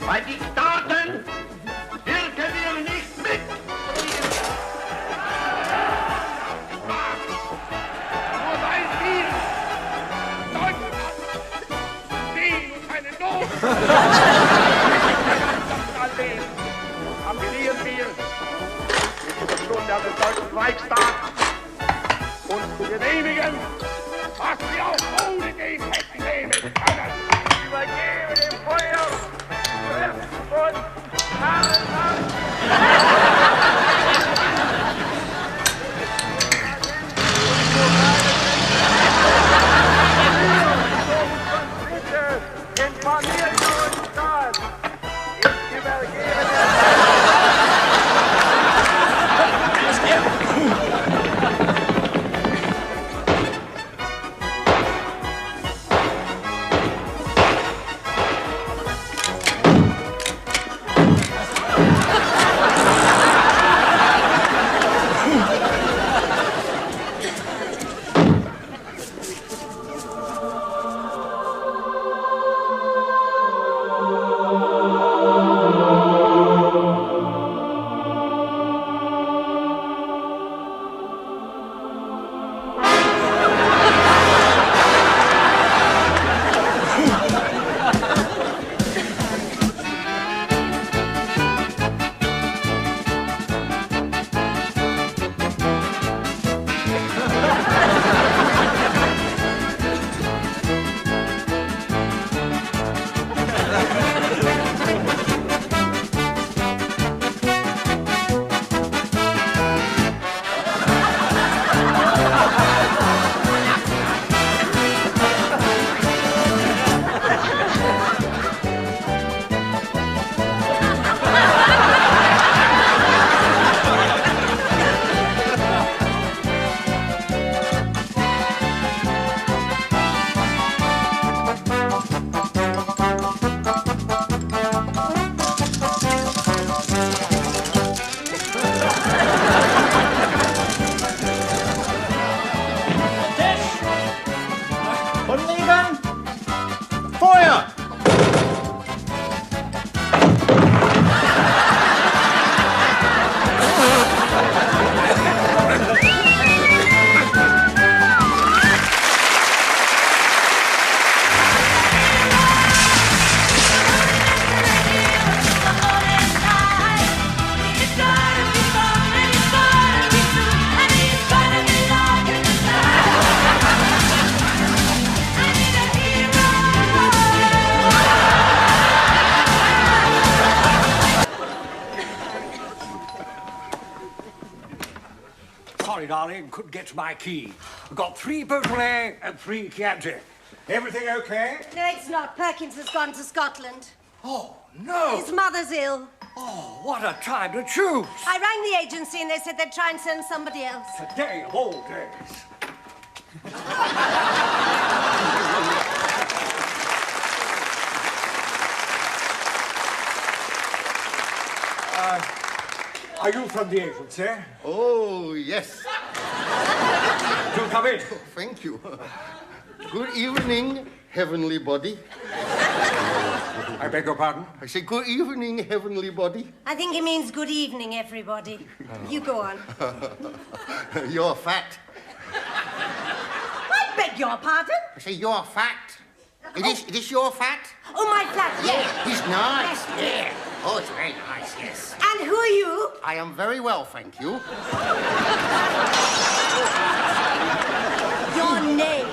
Bei Diktaten wirken wir nicht mit. Nur weil wir Deutschland sehen und keine Not appellieren wir in dieser Stunde an den Deutschen Reichstag, uns zu genehmigen, was wir auch ohne den hätten nehmen können. Übergebe dem Feuer! Sorry, darling, couldn't get to my key. I've got 3 Beaujolais and 3 Chianti. Everything okay? No, it's not. Perkins has gone to Scotland. Oh, no. His mother's ill. Oh, what a time to choose. I rang the agency and they said they'd try and send somebody else. Today of all days. Are you from the agency? Oh, yes. Do come in. Oh, thank you. Good evening, heavenly body. I beg your pardon? I say good evening, heavenly body. I think he means good evening, everybody. You go on. You're fat. I beg your pardon? I say you're fat. It is your fat? Oh, my flat, yes. It's nice, yeah. Oh, it's very nice, yes. And who are you? I am very well, thank you. Your name?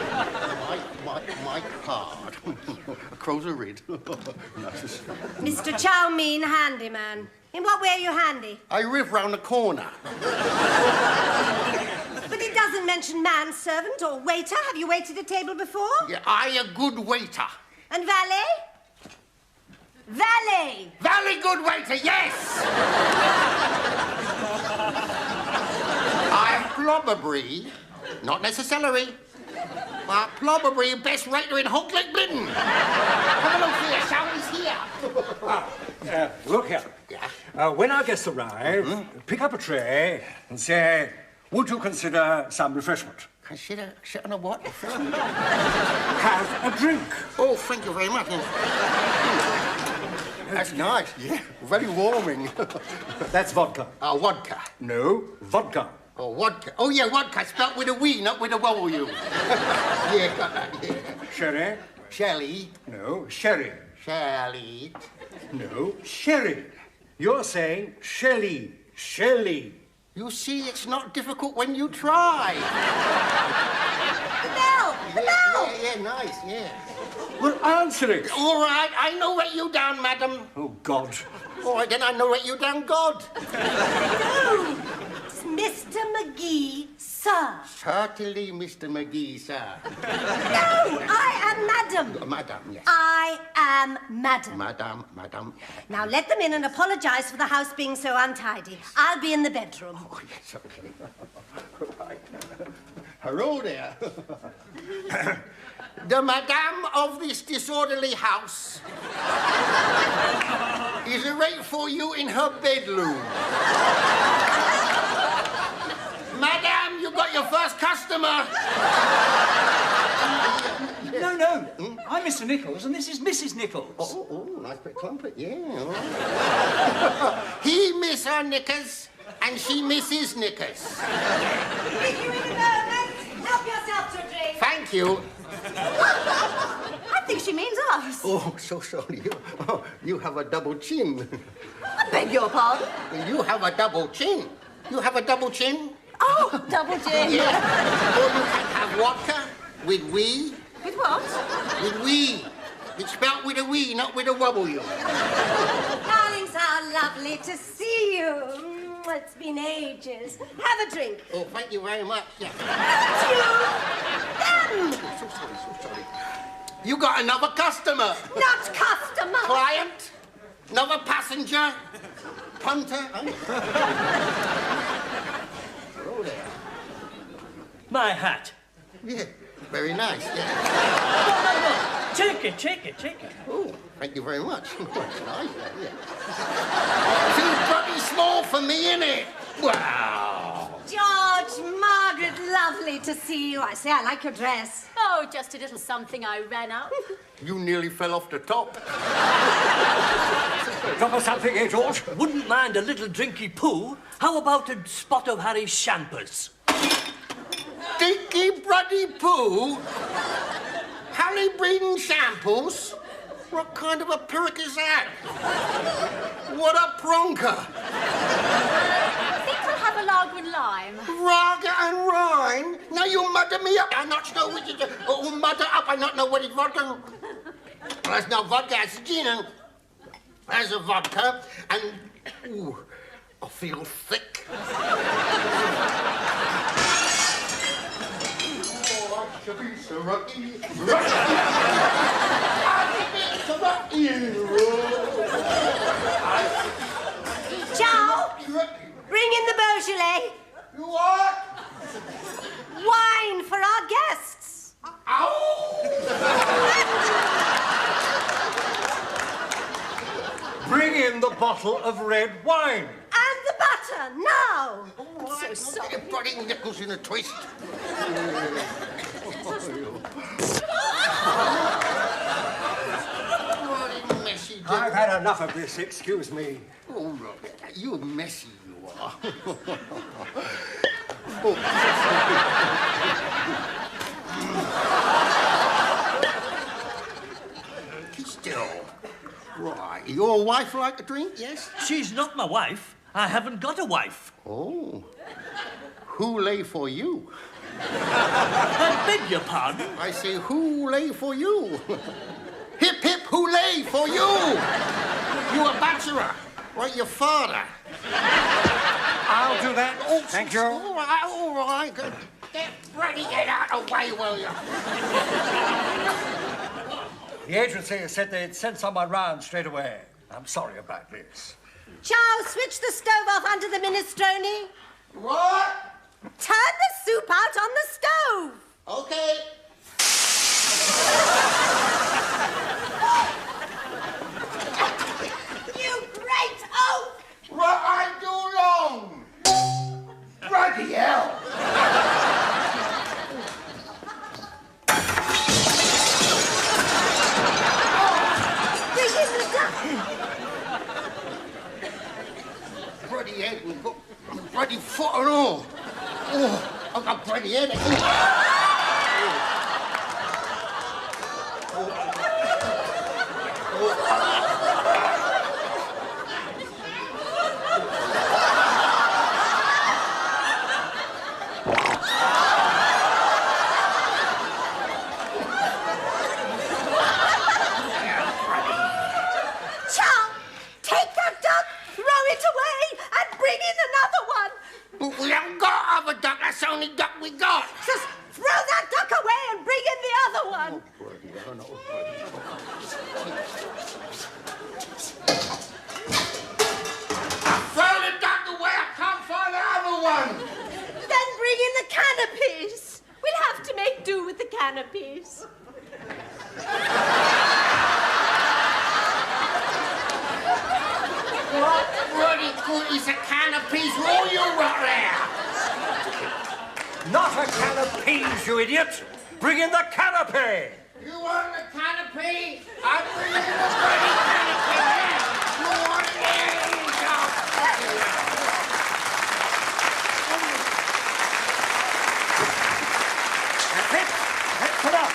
My card. Crows are red. Mr. Chow Mein, handyman. In what way are you handy? I live round the corner. But it doesn't mention manservant or waiter. Have you waited at table before? Yeah, I a good waiter. And valet? Valet! Very good waiter, yes! I'm probably, not necessarily, but probably best waiter in Hocklick Britain. Come along here, shall we here? Look here. Yeah. When our guests arrive, pick up a tray and say, would you consider some refreshment? Consider on a what? Have a drink. Oh, thank you very much. That's nice. Yeah, very warming. That's vodka. Vodka. No, vodka. Oh, vodka. Oh, yeah, vodka. Spelt with a W, not with a W. Yeah, got that, yeah. Sherry? Shelley. No, sherry. Shelley. No, sherry. You're saying Shelley. Shelley. You see, it's not difficult when you try. The bell! The bell! Yeah, nice, yeah. Well, answer it. All right, I know where you down, madam. Oh, God. All right, then I know where you down, God. No! It's Mr. McGee, sir. Certainly, Mr. McGee, sir. No, I am madam. Madam, yes. I am madam. Madam. Now let them in and apologize for the house being so untidy. I'll be in the bedroom. Oh, yes, okay. Right. Hello there. The madame of this disorderly house is arrayed for you in her bedroom. Madame, you got your first customer. No. I'm Mr. Nichols, and this is Mrs. Nichols. Oh, nice bit clumpet, yeah. All right. He miss her knickers, and she misses knickers. If you in a moment, help yourself to a drink. Thank you. I think she means us. Oh, so sorry. You have a double chin. I beg your pardon? You have a double chin. You have a double chin? Oh, double chin. Yeah. Or you can have vodka with we. With what? With we. It's spelled with a we, not with a W. Darlings, how lovely to see you. It's been ages. Have a drink. Oh, thank you very much. Yeah. So sorry. You got another customer. Not customer. Client. Another passenger. Punter. Oh, there. My hat. Yeah, very nice. Yeah. No. Take it. Oh, thank you very much. That's nice, yeah. Too bloody small for me, innit? Wow. George, Margaret, lovely to see you. I say, I like your dress. Oh, just a little something I ran out. You nearly fell off the top. Drop us something, eh, George? Wouldn't mind a little drinky poo. How about a spot of Harry's champers? Dinky bloody poo? Harry breeding shambles? What kind of a pyrrhic is that? What a pronker! I think I'll have a lager and lime. Lager and wine? Now you mutter me up. I'm not sure which is mutter up. I not know what is vodka. Well, that's not vodka, it's gin. There's a vodka, and ooh, I feel thick. Should be so rocky, Ciao! Bring in the Beaujolais. You what? Wine for our guests. Bring in the bottle of red wine. And the butter, now. So sorry. Putting nickels in a twist. I've had enough of this, excuse me. Oh, Robert, you're messy, you are. Still. Right. Your wife like a drink, yes? She's not my wife. I haven't got a wife. Oh. Who lay for you? I beg your pardon? I say, who lay for you? Hip, hip, who lay for you? You a bachelor, like your father. I'll do that. Oh, thank you. All right. Get ready, get out of the way, will you? The agency said they'd send someone round straight away. I'm sorry about this. Ciao, switch the stove off onto the minestrone. What? Turn the soup out on the stove. Okay. You great oak! What I do long? Bloody hell! Bring in the duck. Bloody head, we've got bloody foot and all. Oh, I've got bloody head. But we haven't got other duck. That's the only duck we got. Just throw that duck away and bring in the other one. I throw the duck away. I can't find the other one. Then bring in the canopies. We'll have to make do with the canopies. What bloody good is a can of peas for all you got there? Not a can of peas, you idiot! Bring in the canopy! You want the canopy? I'm bringing the bloody canopy. You want it? There you go. That's it! That's enough!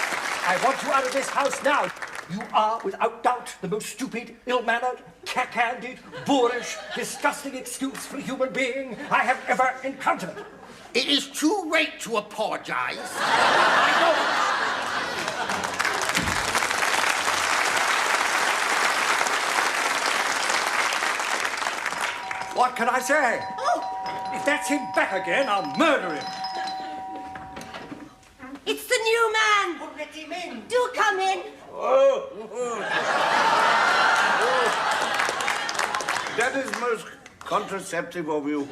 I want you out of this house now. You are, without doubt, the most stupid, ill-mannered, cack-handed, boorish, disgusting excuse for a human being I have ever encountered. It is too late to apologize. What can I say? Oh. If that's him back again, I'll murder him. It's the new man. Well, let him in. Do come in. That is most contraceptive of you.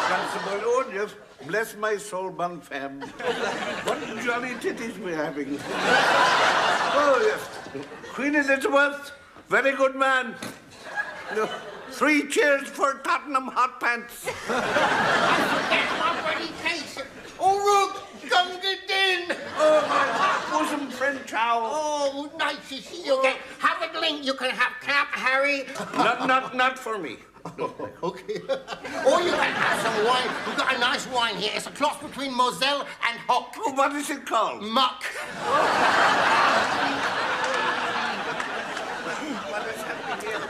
Constable, oh, yes, bless my soul, bun fam. What jolly titties we're having. Oh, yes. Queen Elizabeth, very good man. No, 3 cheers for Tottenham hot pants. That's my bloody case. Oh, Oh, my bosom friend, Chow. Oh, nice to see you again. Have a drink. You can have cap, Harry. Not for me. Okay. Or you can have some wine. We've got a nice wine here. It's a cross between Moselle and Hock. Oh, what is it called? Muck. What is happening here?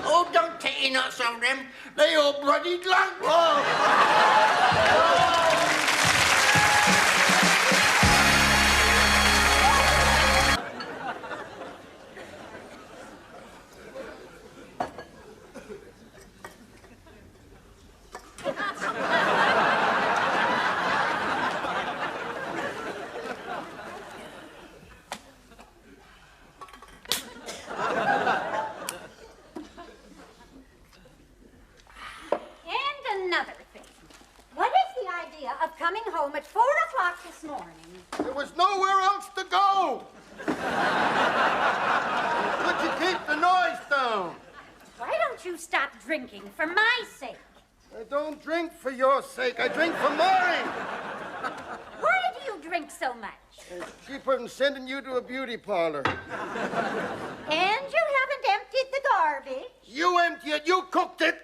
Oh, don't take your nuts on them. They all bloody drunk. And another thing. What is the idea of coming home at 4 o'clock this morning? There was nowhere else to go. Could you keep the noise down? Why don't you stop drinking for my sake? I don't drink for your sake. I drink for mine. Why do you drink so much? It's cheaper than sending you to a beauty parlor. And you haven't emptied the garbage. You empty it. You cooked it.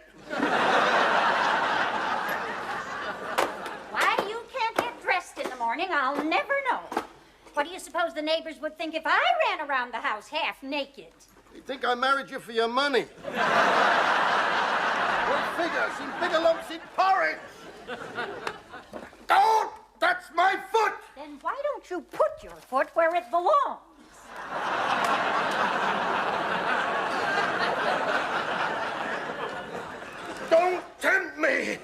Why you can't get dressed in the morning, I'll never know. What do you suppose the neighbors would think if I ran around the house half naked? You think I married you for your money? What figure? Seen bigger lumps in porridge. Don't! That's my foot! Then why don't you put your foot where it belongs? Don't tempt me!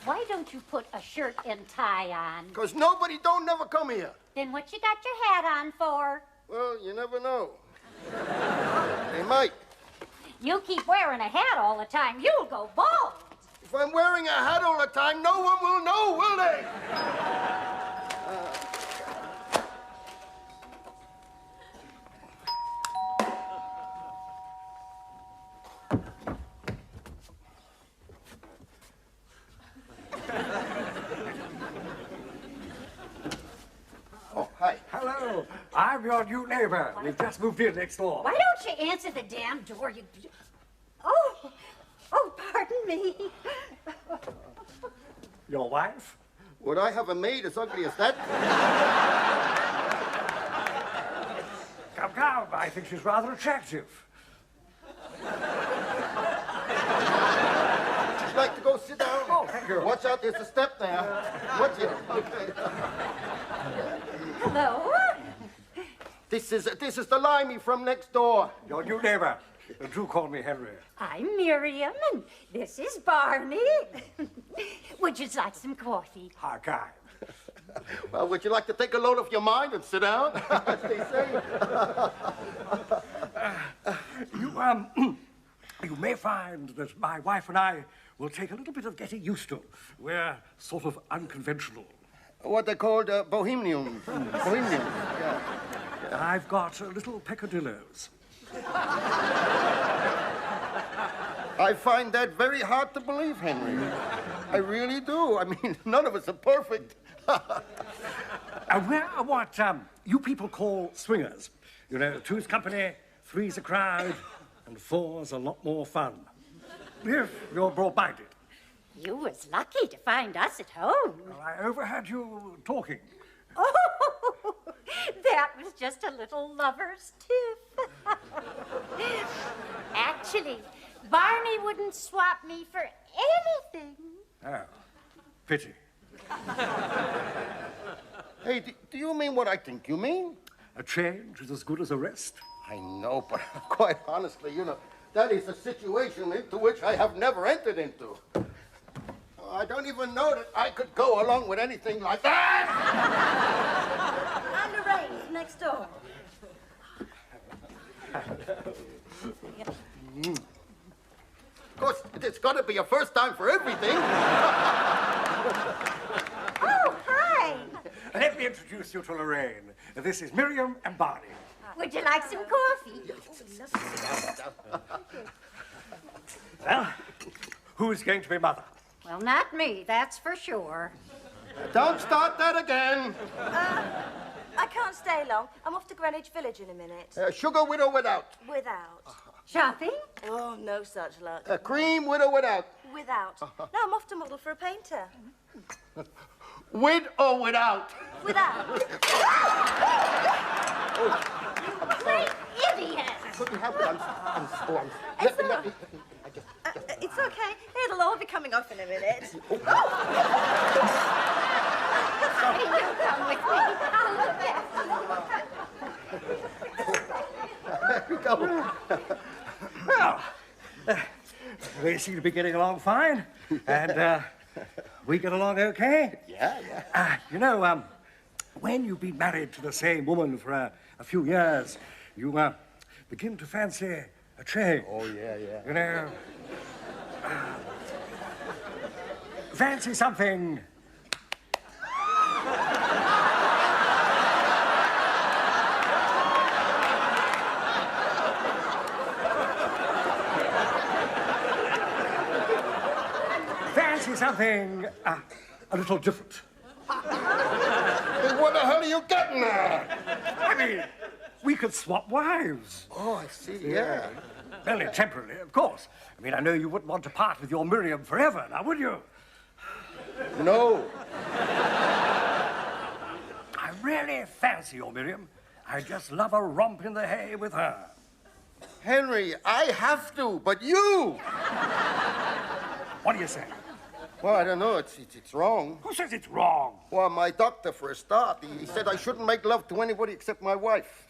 Why don't you put a shirt and tie on? Because nobody don't never come here. Then what you got your hat on for? Well, you never know. They might. You keep wearing a hat all the time, you'll go bald. If I'm wearing a hat all the time, no one will know, will they? Oh, hi. Hello. I'm your new neighbor. We've just moved in next door. Why don't you answer the damn door? Oh, pardon me. Your wife? Would I have a maid as ugly as that? Come. I think she's rather attractive. Would you like to go sit down? Oh, thank you. Watch out, there's a step there. Watch it. Okay. Hello? This is the Limey from next door. Your new neighbor. Do call me Henry. I'm Miriam, and this is Barney. Would you like some coffee? How kind. Well, would you like to take a load off your mind and sit down, as they say? You may find that my wife and I will take a little bit of getting used to. We're sort of unconventional. What they called bohemians. Bohemians, yeah. I've got little peccadillos. I find that very hard to believe, Henry. I really do. I mean, none of us are perfect. We're what you people call swingers. You know, 2's company, 3's a crowd, and 4's a lot more fun. If you're broad-minded. You was lucky to find us at home. Well, I overheard you talking. Oh, that was just a little lover's tiff. Actually, Barney wouldn't swap me for anything. Oh, pity. Hey, do you mean what I think you mean? A change is as good as a rest. I know, but quite honestly, you know, that is a situation into which I have never entered into. I don't even know that I could go along with anything like that. And Lorraine's next door. Of course, it's got to be a first time for everything. Oh, hi. Let me introduce you to Lorraine. This is Miriam and Barney. Would you like some coffee? Well, who's going to be mother? Well, not me, that's for sure. Don't start that again. I can't stay long. I'm off to Greenwich Village in a minute. Sugar with or without? Without. Shopping? Oh, no such luck. Cream with or without? Without. No, I'm off to model for a painter. With or without? Without. Great idiot! Couldn't help it. It's okay. It'll all be coming off in a minute. You come with me. I'll look after you. There we go. Well, we seem to be getting along fine. And we get along okay. Yeah. You know, when you've been married to the same woman for a few years, you begin to fancy a change. Oh, yeah. You know, fancy something. Fancy something a little different. What the hell are you getting at? I mean, we could swap wives. Oh, I see, yeah. Only temporarily, of course. I mean, I know you wouldn't want to part with your Miriam forever, now would you? No. I really fancy your Miriam. I just love a romp in the hay with her. Henry, I have to, but you! What do you say? Well, I don't know. It's wrong. Who says it's wrong? Well, my doctor, for a start, he said I shouldn't make love to anybody except my wife.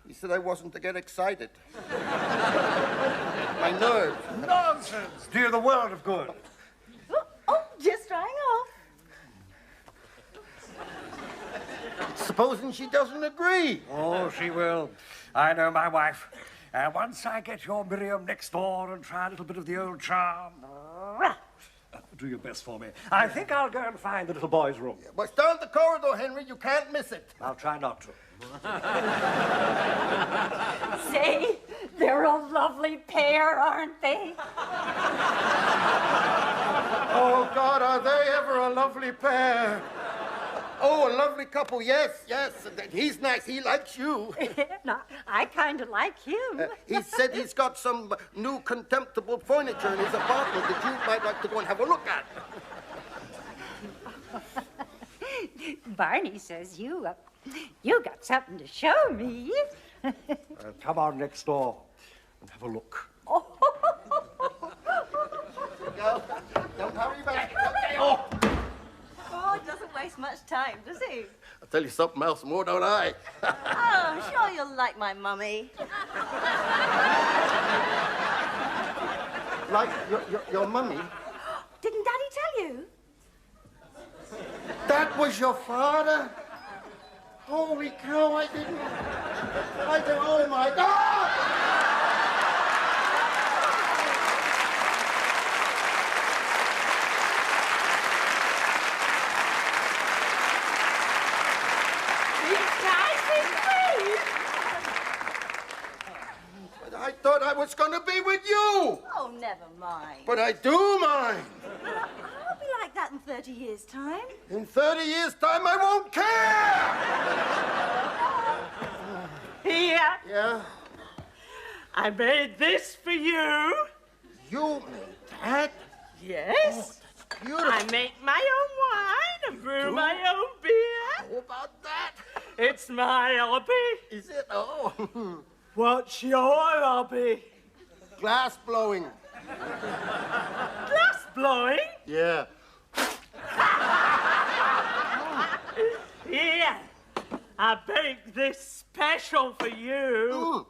He said I wasn't to get excited. My nerves. Nonsense! Do you the world of good. Oh, just drying off. Supposing she doesn't agree. Oh, she will. I know my wife. Once I get your Miriam next door and try a little bit of the old charm. Do your best for me. I think I'll go and find the little boy's room. But it's down the corridor, Henry. You can't miss it. I'll try not to. Say, they're a lovely pair, aren't they? Oh, God, are they ever a lovely pair? Oh, a lovely couple, yes. He's nice. He likes you. No, I kind of like him. He said he's got some new contemptible furniture in his apartment that you might like to go and have a look at. Barney says you got something to show me. Come on next door and have a look. Go. Don't hurry back. Okay. Oh, it doesn't waste much time, does he? I'll tell you something else more, don't I? Oh, I'm sure you'll like my mummy. Like your mummy? Didn't Daddy tell you? That was your father? Holy cow, I didn't. Oh, my God! I thought I was going to be with you. Oh, never mind. But I do mind. I'll be like that in 30 years' time. In 30 years' time, I won't care. Yeah? I made this for you. You made that? Yes. That's beautiful. I make my own wine and brew my own beer. How about that? It's my hobby. Is it? Oh. What's your hobby? Glass blowing. Glass blowing? Yeah. Here, I baked this special for you.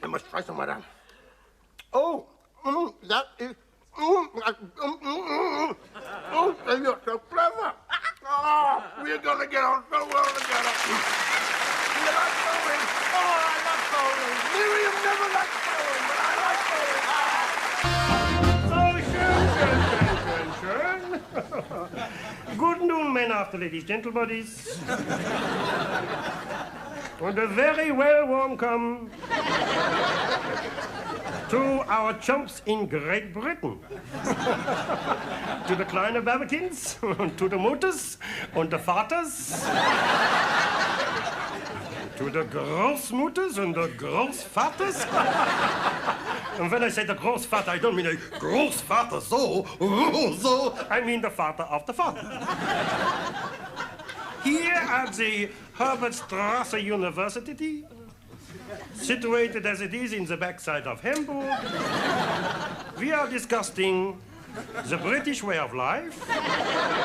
I must try some of that. Oh, that is... you're so clever. Oh, we're going to get on so well together. You like bowling? Oh, I love bowling. Miriam never liked bowling, but I like bowling. Good noon, men after ladies, gentle bodies. And a very well warm come To our chumps in Great Britain. To the kleine Babykins, to the Mutters und the Vaters. To the Großmutters and the Großvaters. And when I say the Großvater, I don't mean a Großvater, so, I mean the father of the father. Here at the Herbertstrasse University, situated as it is in the backside of Hamburg, we are discussing the British way of life,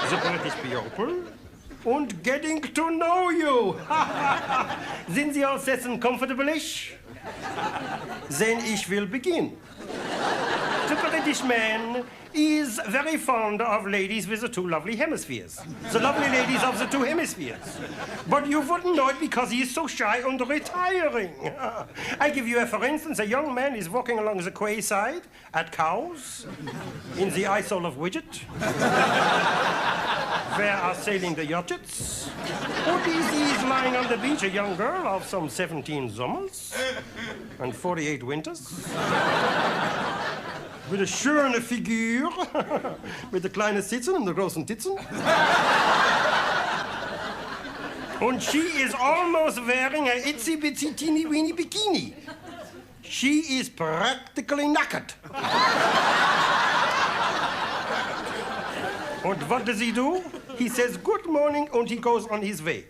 the British people, and getting to know you. Sind Sie all sitzen comfortable-ish? Then ich will begin. The British man is very fond of ladies with the two lovely hemispheres. The lovely ladies of the two hemispheres. But you wouldn't know it because he is so shy and retiring. I give you for instance, a young man is walking along the quayside at Cowes, in the Isle of Wiget, where are sailing the yachts. And he is lying on the beach, a young girl of some 17 summers and 48 winters. With a schöne Figur, mit der kleinen Sitzen und der großen Titzen. And she is almost wearing a itsy-bitsy teeny-weeny bikini. She is practically knackered. And what does he do? He says good morning and he goes on his way.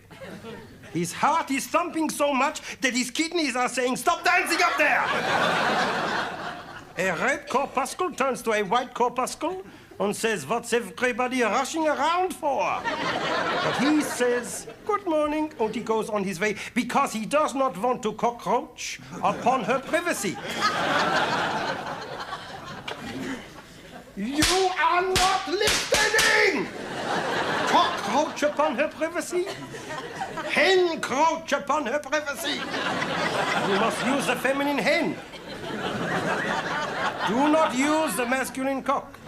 His heart is thumping so much that his kidneys are saying, stop dancing up there! A red corpuscle turns to a white corpuscle and says, what's everybody rushing around for? But he says, good morning, and he goes on his way because he does not want to cockroach upon her privacy. You are not listening! Cockroach upon her privacy? Hen crouch upon her privacy. You must use the feminine hen. Do not use the masculine cock.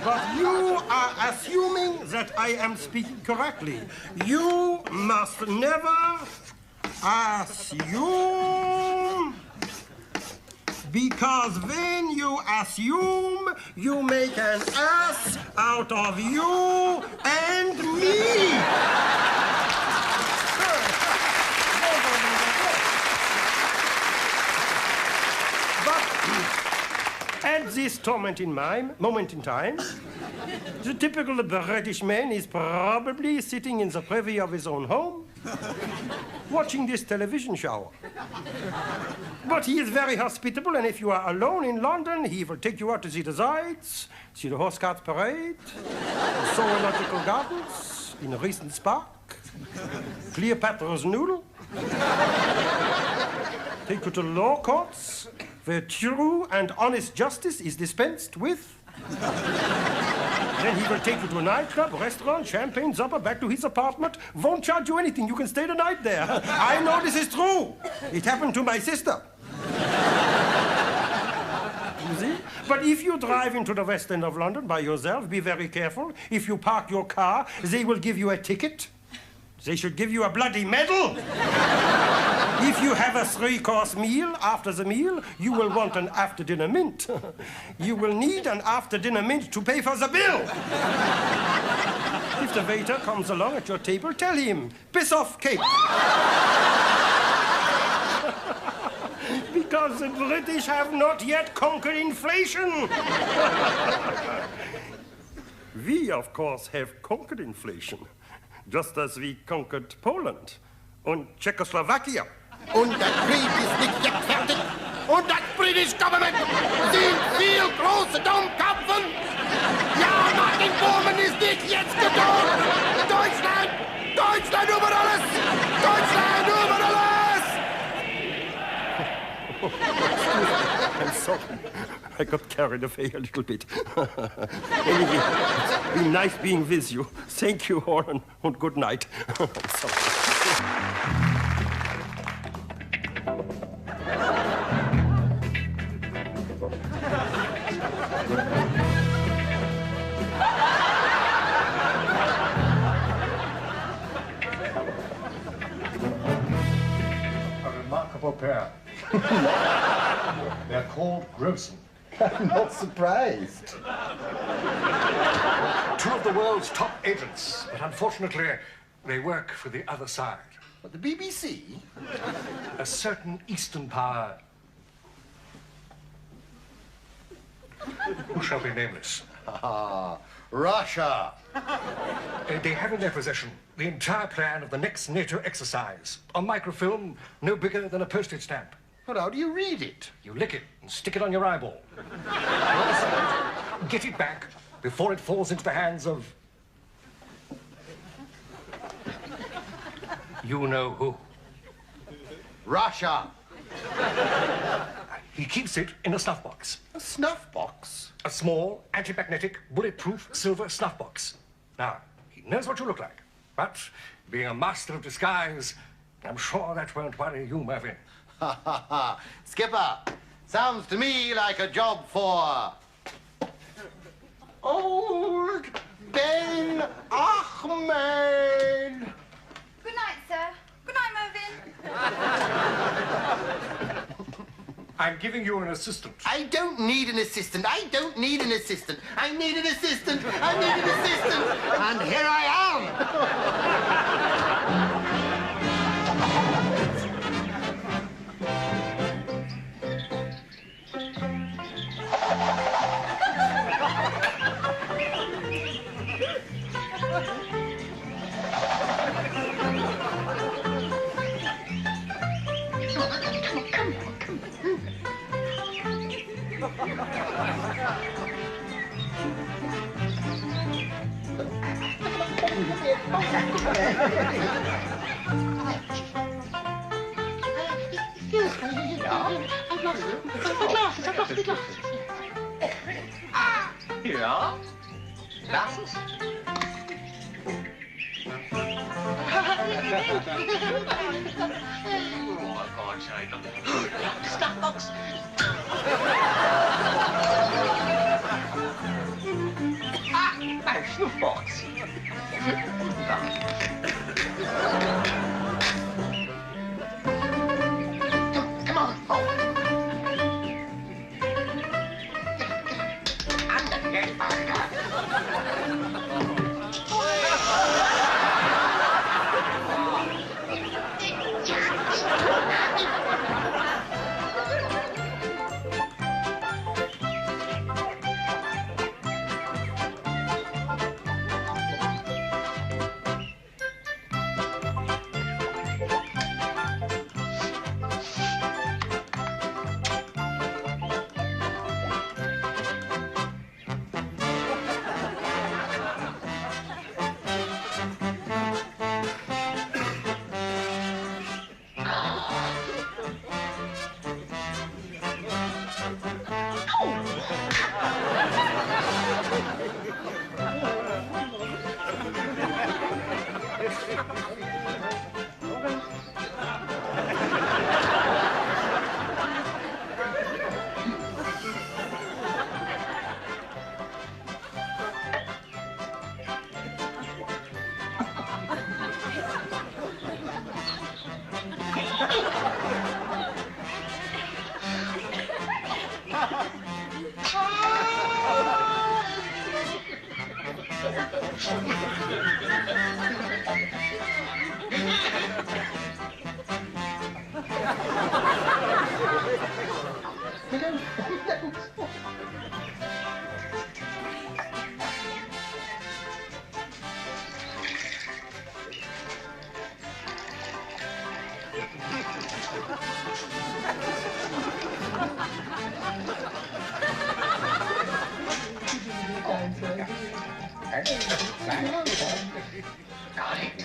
But you are assuming that I am speaking correctly. You must never assume, because when you assume, you make an ass out of you and me. At this moment in time, the typical British man is probably sitting in the privy of his own home, watching this television show. But he is very hospitable, and if you are alone in London, he will take you out to see the sights, see the horse cart parade, the zoological gardens, in Regent's Park, Cleopatra's Noodle, take you to law courts, where true and honest justice is dispensed with. Then he will take you to a nightclub, restaurant, champagne, supper, back to his apartment. Won't charge you anything. You can stay the night there. I know this is true. It happened to my sister. You see? But if you drive into the West End of London by yourself, be very careful. If you park your car, they will give you a ticket. They should give you a bloody medal. If you have a three-course meal, after the meal, you will want an after-dinner mint. You will need an after-dinner mint to pay for the bill. If the waiter comes along at your table, tell him, piss off cake. Because the British have not yet conquered inflation. We, of course, have conquered inflation, just as we conquered Poland and Czechoslovakia. Und der Krieg ist nicht jetzt fertig. Und das British Government sind viel große Dummköpfen. Ja, Martin Bormann ist nicht jetzt getan. Deutschland! Deutschland über alles! Deutschland über alles! I'm sorry. I got carried away a little bit. Anyway, it's been nice being with you. Thank you, Warren, and good night. A remarkable pair. They're called Grossen. I'm not surprised. Two of the world's top agents, but unfortunately, they work for the other side. But the BBC? A certain Eastern power who shall be nameless. Russia. They have in their possession the entire plan of the next NATO exercise. A microfilm no bigger than a postage stamp. But how do you read it? You lick it and stick it on your eyeball. Get it back before it falls into the hands of... you know who. Russia. He keeps it in a snuff box. A snuff box? A small, anti-magnetic, bulletproof silver snuff box. Now, he knows what you look like, but being a master of disguise, I'm sure that won't worry you, Mervyn. Ha ha ha. Skipper, sounds to me like a job for... Old Ben Ahmed. Good night, sir. Good night, Mervyn. I'm giving you an assistant. I don't need an assistant. I don't need an assistant. I need an assistant. I need an assistant. And here I am. Ja, glasses. Oh, my God's sake. Stuff box. No, snuff box. Come on, forward.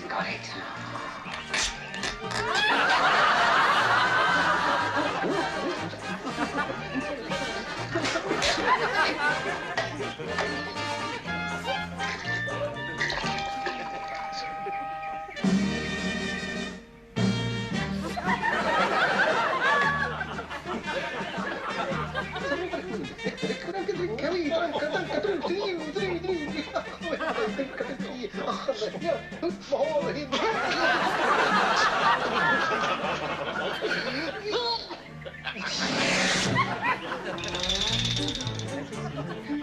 Got it.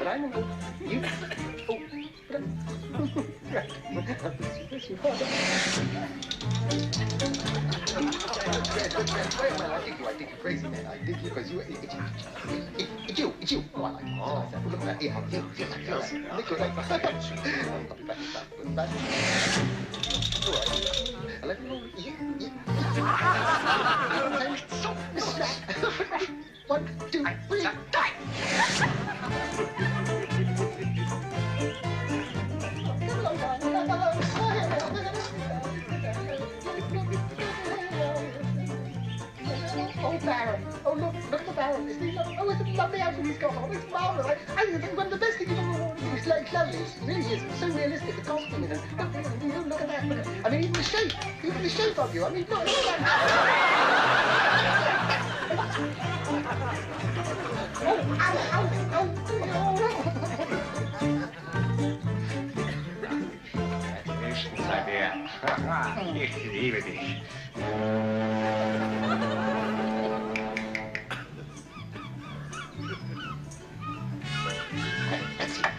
but I'm an old... You... Oh, right. Well, I think you're crazy, man. I think you, because it's you. Oh, I like it. Oh. Look at that. Yeah, look at that. I'll be back. All right. Let me know. Yeah. 1, 2, 3, die! Oh, Baron. Oh, look at the Baron. It's the lovely outfit he's got on. It's marvelous. I think it's one of the best things you've ever worn. It's like lovely. It really is. It's so realistic, the costume. Look at that. I mean, even the shape of you. I mean, look at that. Oh, ow. Congratulations, my dear. Ich liebe dich.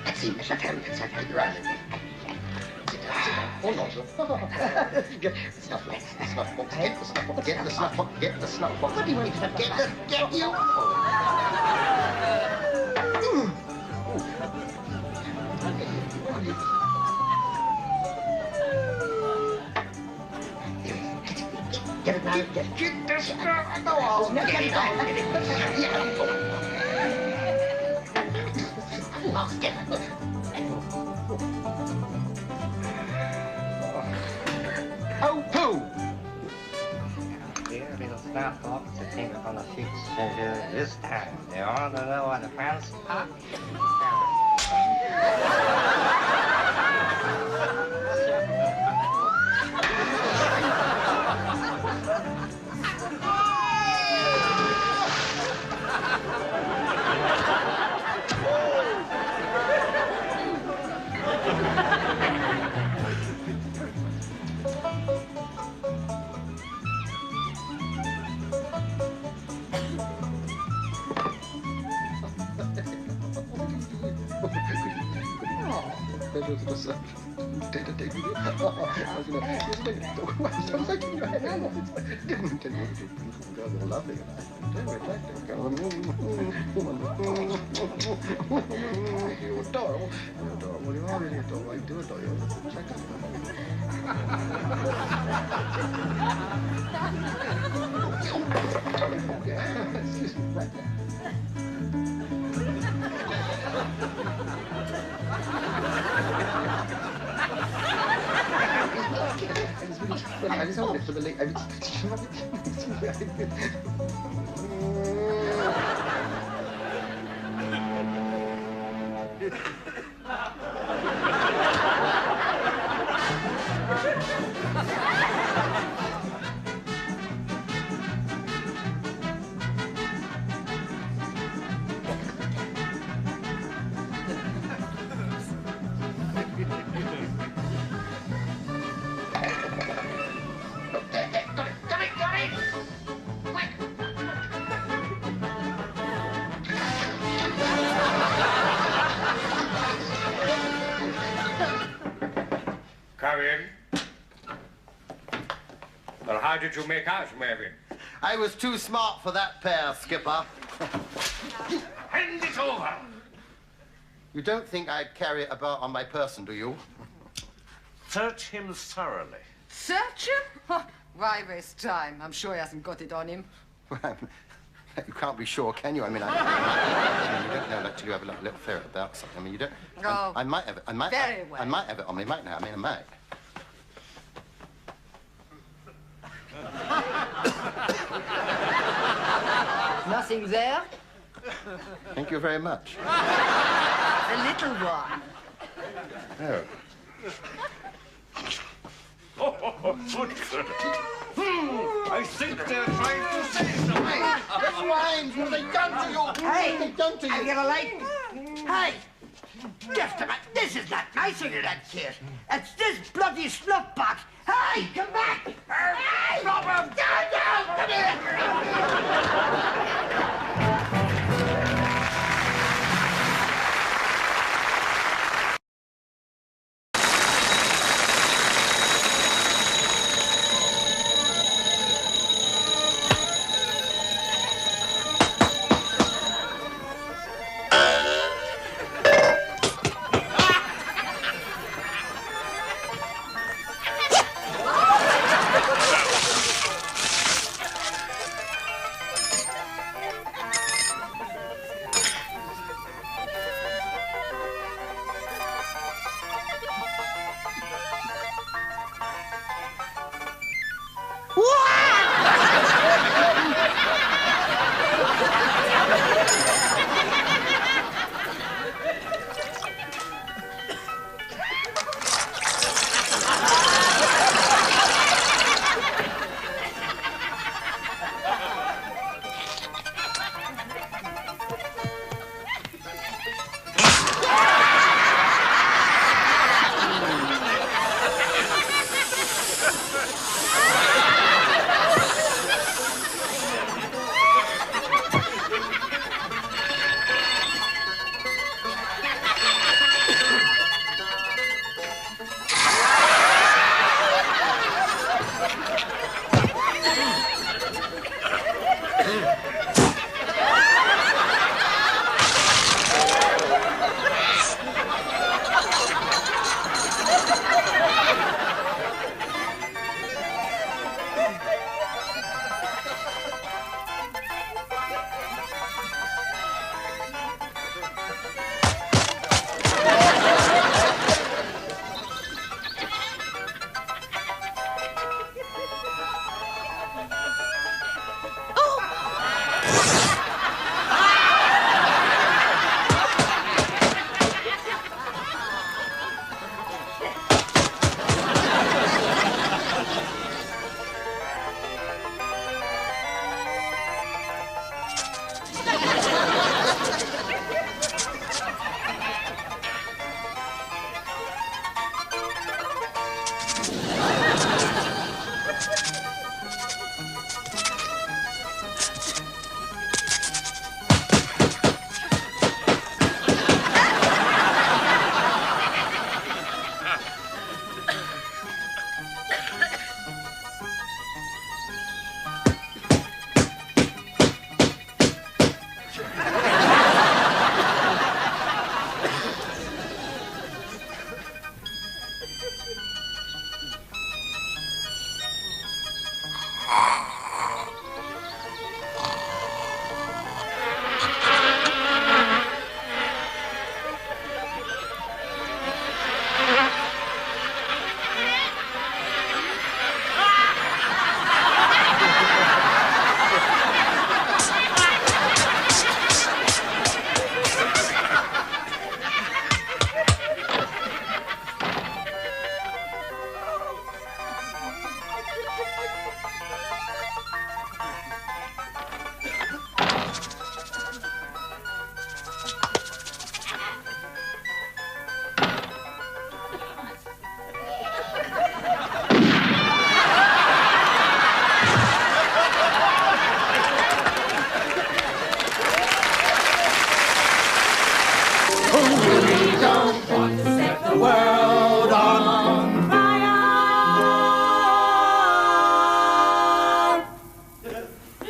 Let's see, Mr. Terry, let's have it right. Sit down. Hold on, sir. Get the snuff box. Get the snuff box. What do you want to get you? Get it now. Get the stuff. No, get it out. Lost it. Oh, poo! Here, little snuff box to think upon the future this time. You want to know what the fans are? I just hold it for the late. Come in. Well, how did you make out, Mervyn? I was too smart for that pair, Skipper. Hand it over. You don't think I'd carry it about on my person, do you? Search him thoroughly. Search him? Oh, why waste time? I'm sure he hasn't got it on him. Well, you can't be sure, can you? I mean, you don't know until you have a little ferret about something. I mean, you don't... Oh, I might have it. very well. I might have it on me, might now. I mean, I might. Nothing there? Thank you very much. The little one. Oh. Good. I think they're trying to say something. Miss Rhymes, what have they done to you? Hey, what have they done to you? I get a light. Hey, just a minute. This is not nice of you, that kid. It's this bloody snuff box. Hey, come back. Hey, Robert. Down, come here.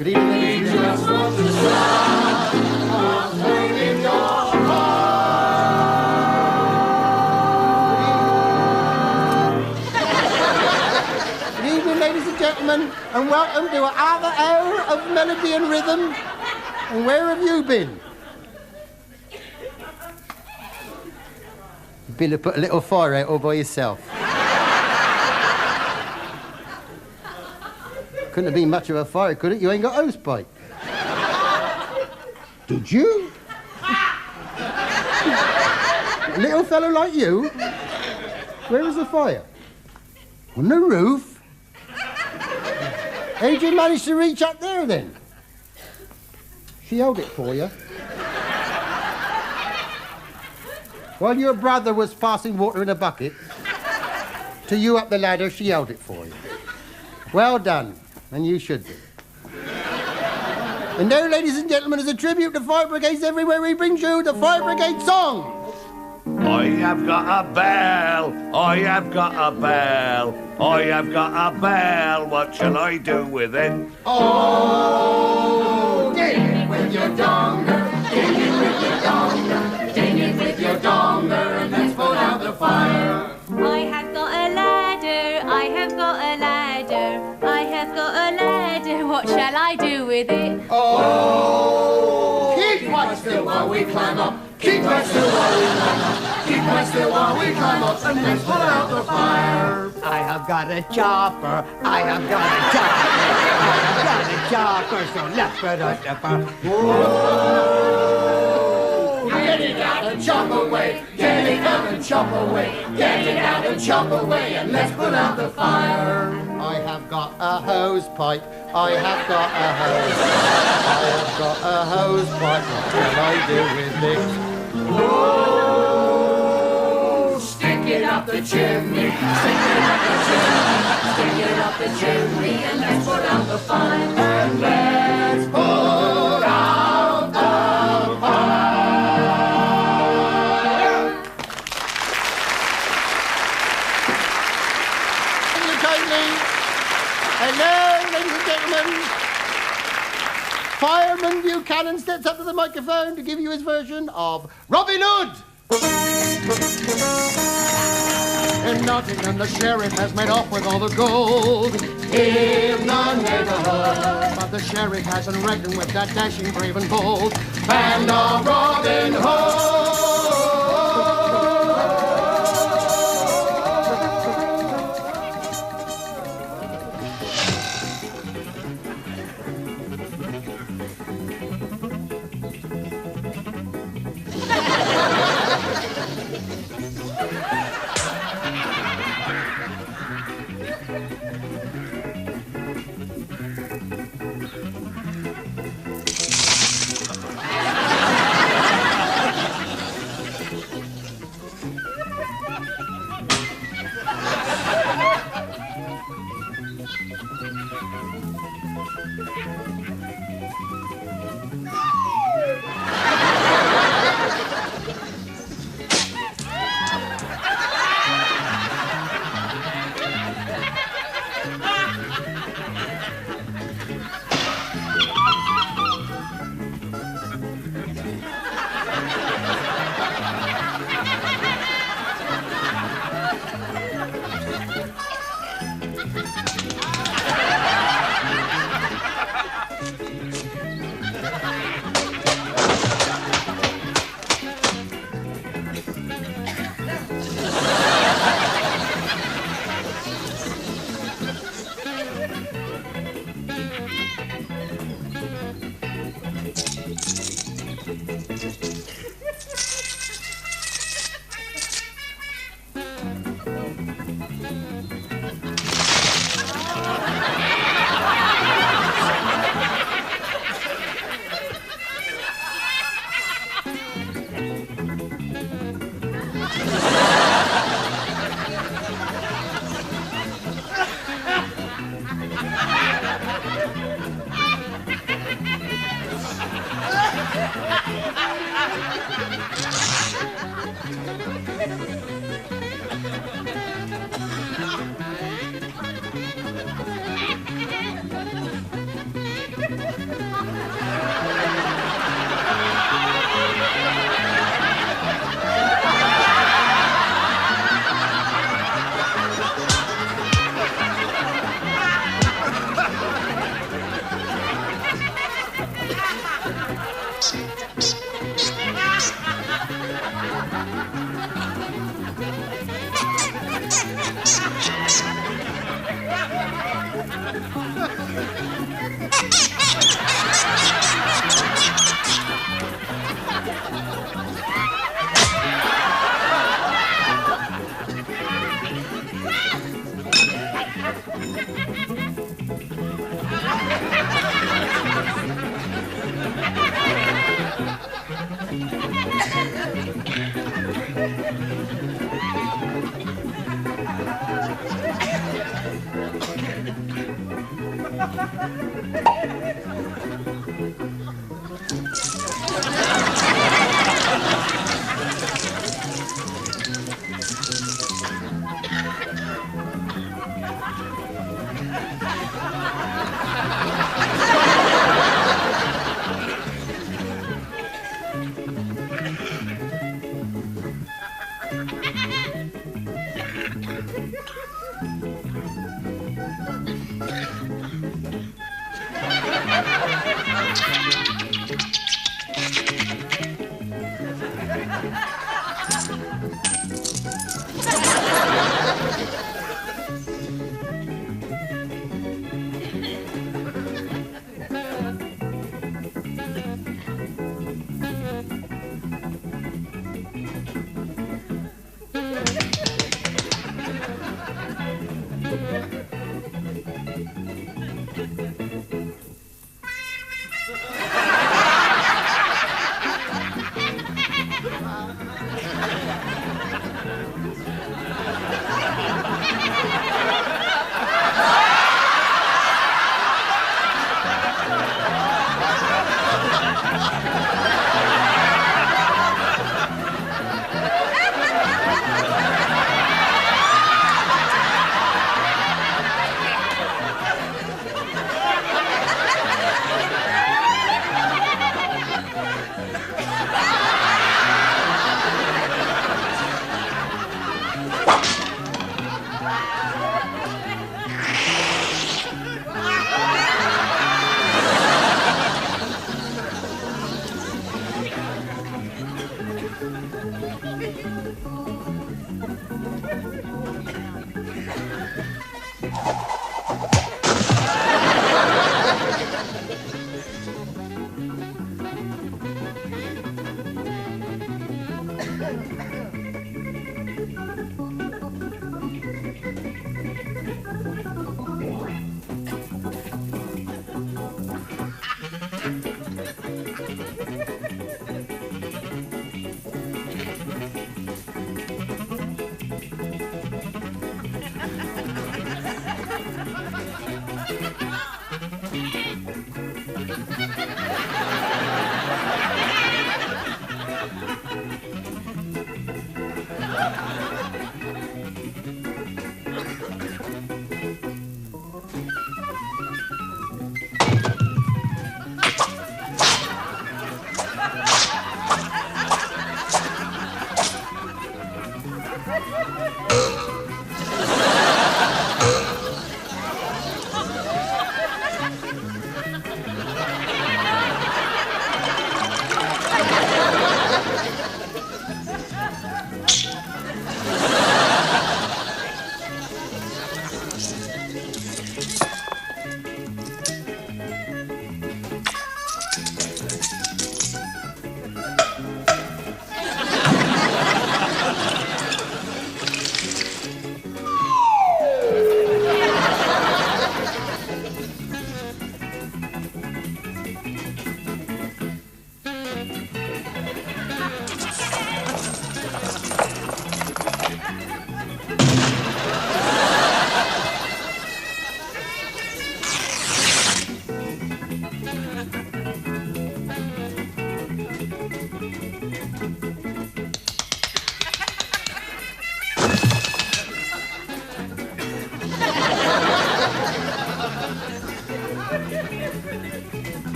Good evening, ladies and gentlemen. Good evening, ladies and gentlemen, and welcome to another hour of melody and rhythm. And where have you been? You've been to put a little fire out all by yourself. Couldn't have been much of a fire, could it? You ain't got hose pipe. Did you? A little fellow like you? Where was the fire? On the roof? How'd you manage to reach up there then? She held it for you. While your brother was passing water in a bucket, to you up the ladder, she held it for you. Well done. And you should be. And now, ladies and gentlemen, as a tribute to fire brigades everywhere, we bring you the Fire Brigade song. I have got a bell, I have got a bell, I have got a bell, what shall I do with it? Oh, ding it with your donger, ding it with your donger, ding it with your donger, and let's put out the fire. I have got a ladder, I have got a ladder, I have got a ladder, what shall I do with it? Oh, keep right still while we climb up, keep right still while we climb up, keep quite still while we climb up and let's put out the fire. I have got a chopper, I have got a chopper, I have got a chopper, so let's put out the fire. Whoa! Get it out and chop away, get it out and chop away, get it out and chop away, and let's put out the fire. I have got a hose pipe, I have got a hose, I have got a hose pipe, what can I do with it? Whoa! Stick it up the chimney, stick it up the chimney, stick it up the chimney, and let's put out the fire, and let's put out the fire. Hello, ladies and gentlemen. Fireman Buchanan steps up to the microphone to give you his version of Robin Hood. In Nottingham, the sheriff has made off with all the gold in the neighborhood. But the sheriff hasn't reckoned with that dashing, brave and bold band of Robin Hood.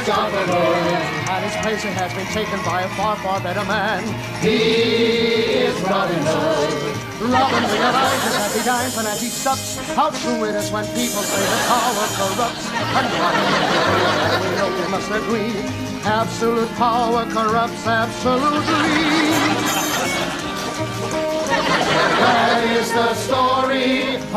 unstoppable. And his place has been taken by a far, far better man. He is Robin Hood. Robin realizes as he dines and as he sups how true it is when people say that power corrupts. And Robin, we know we must agree, absolute power corrupts absolutely. That is the story of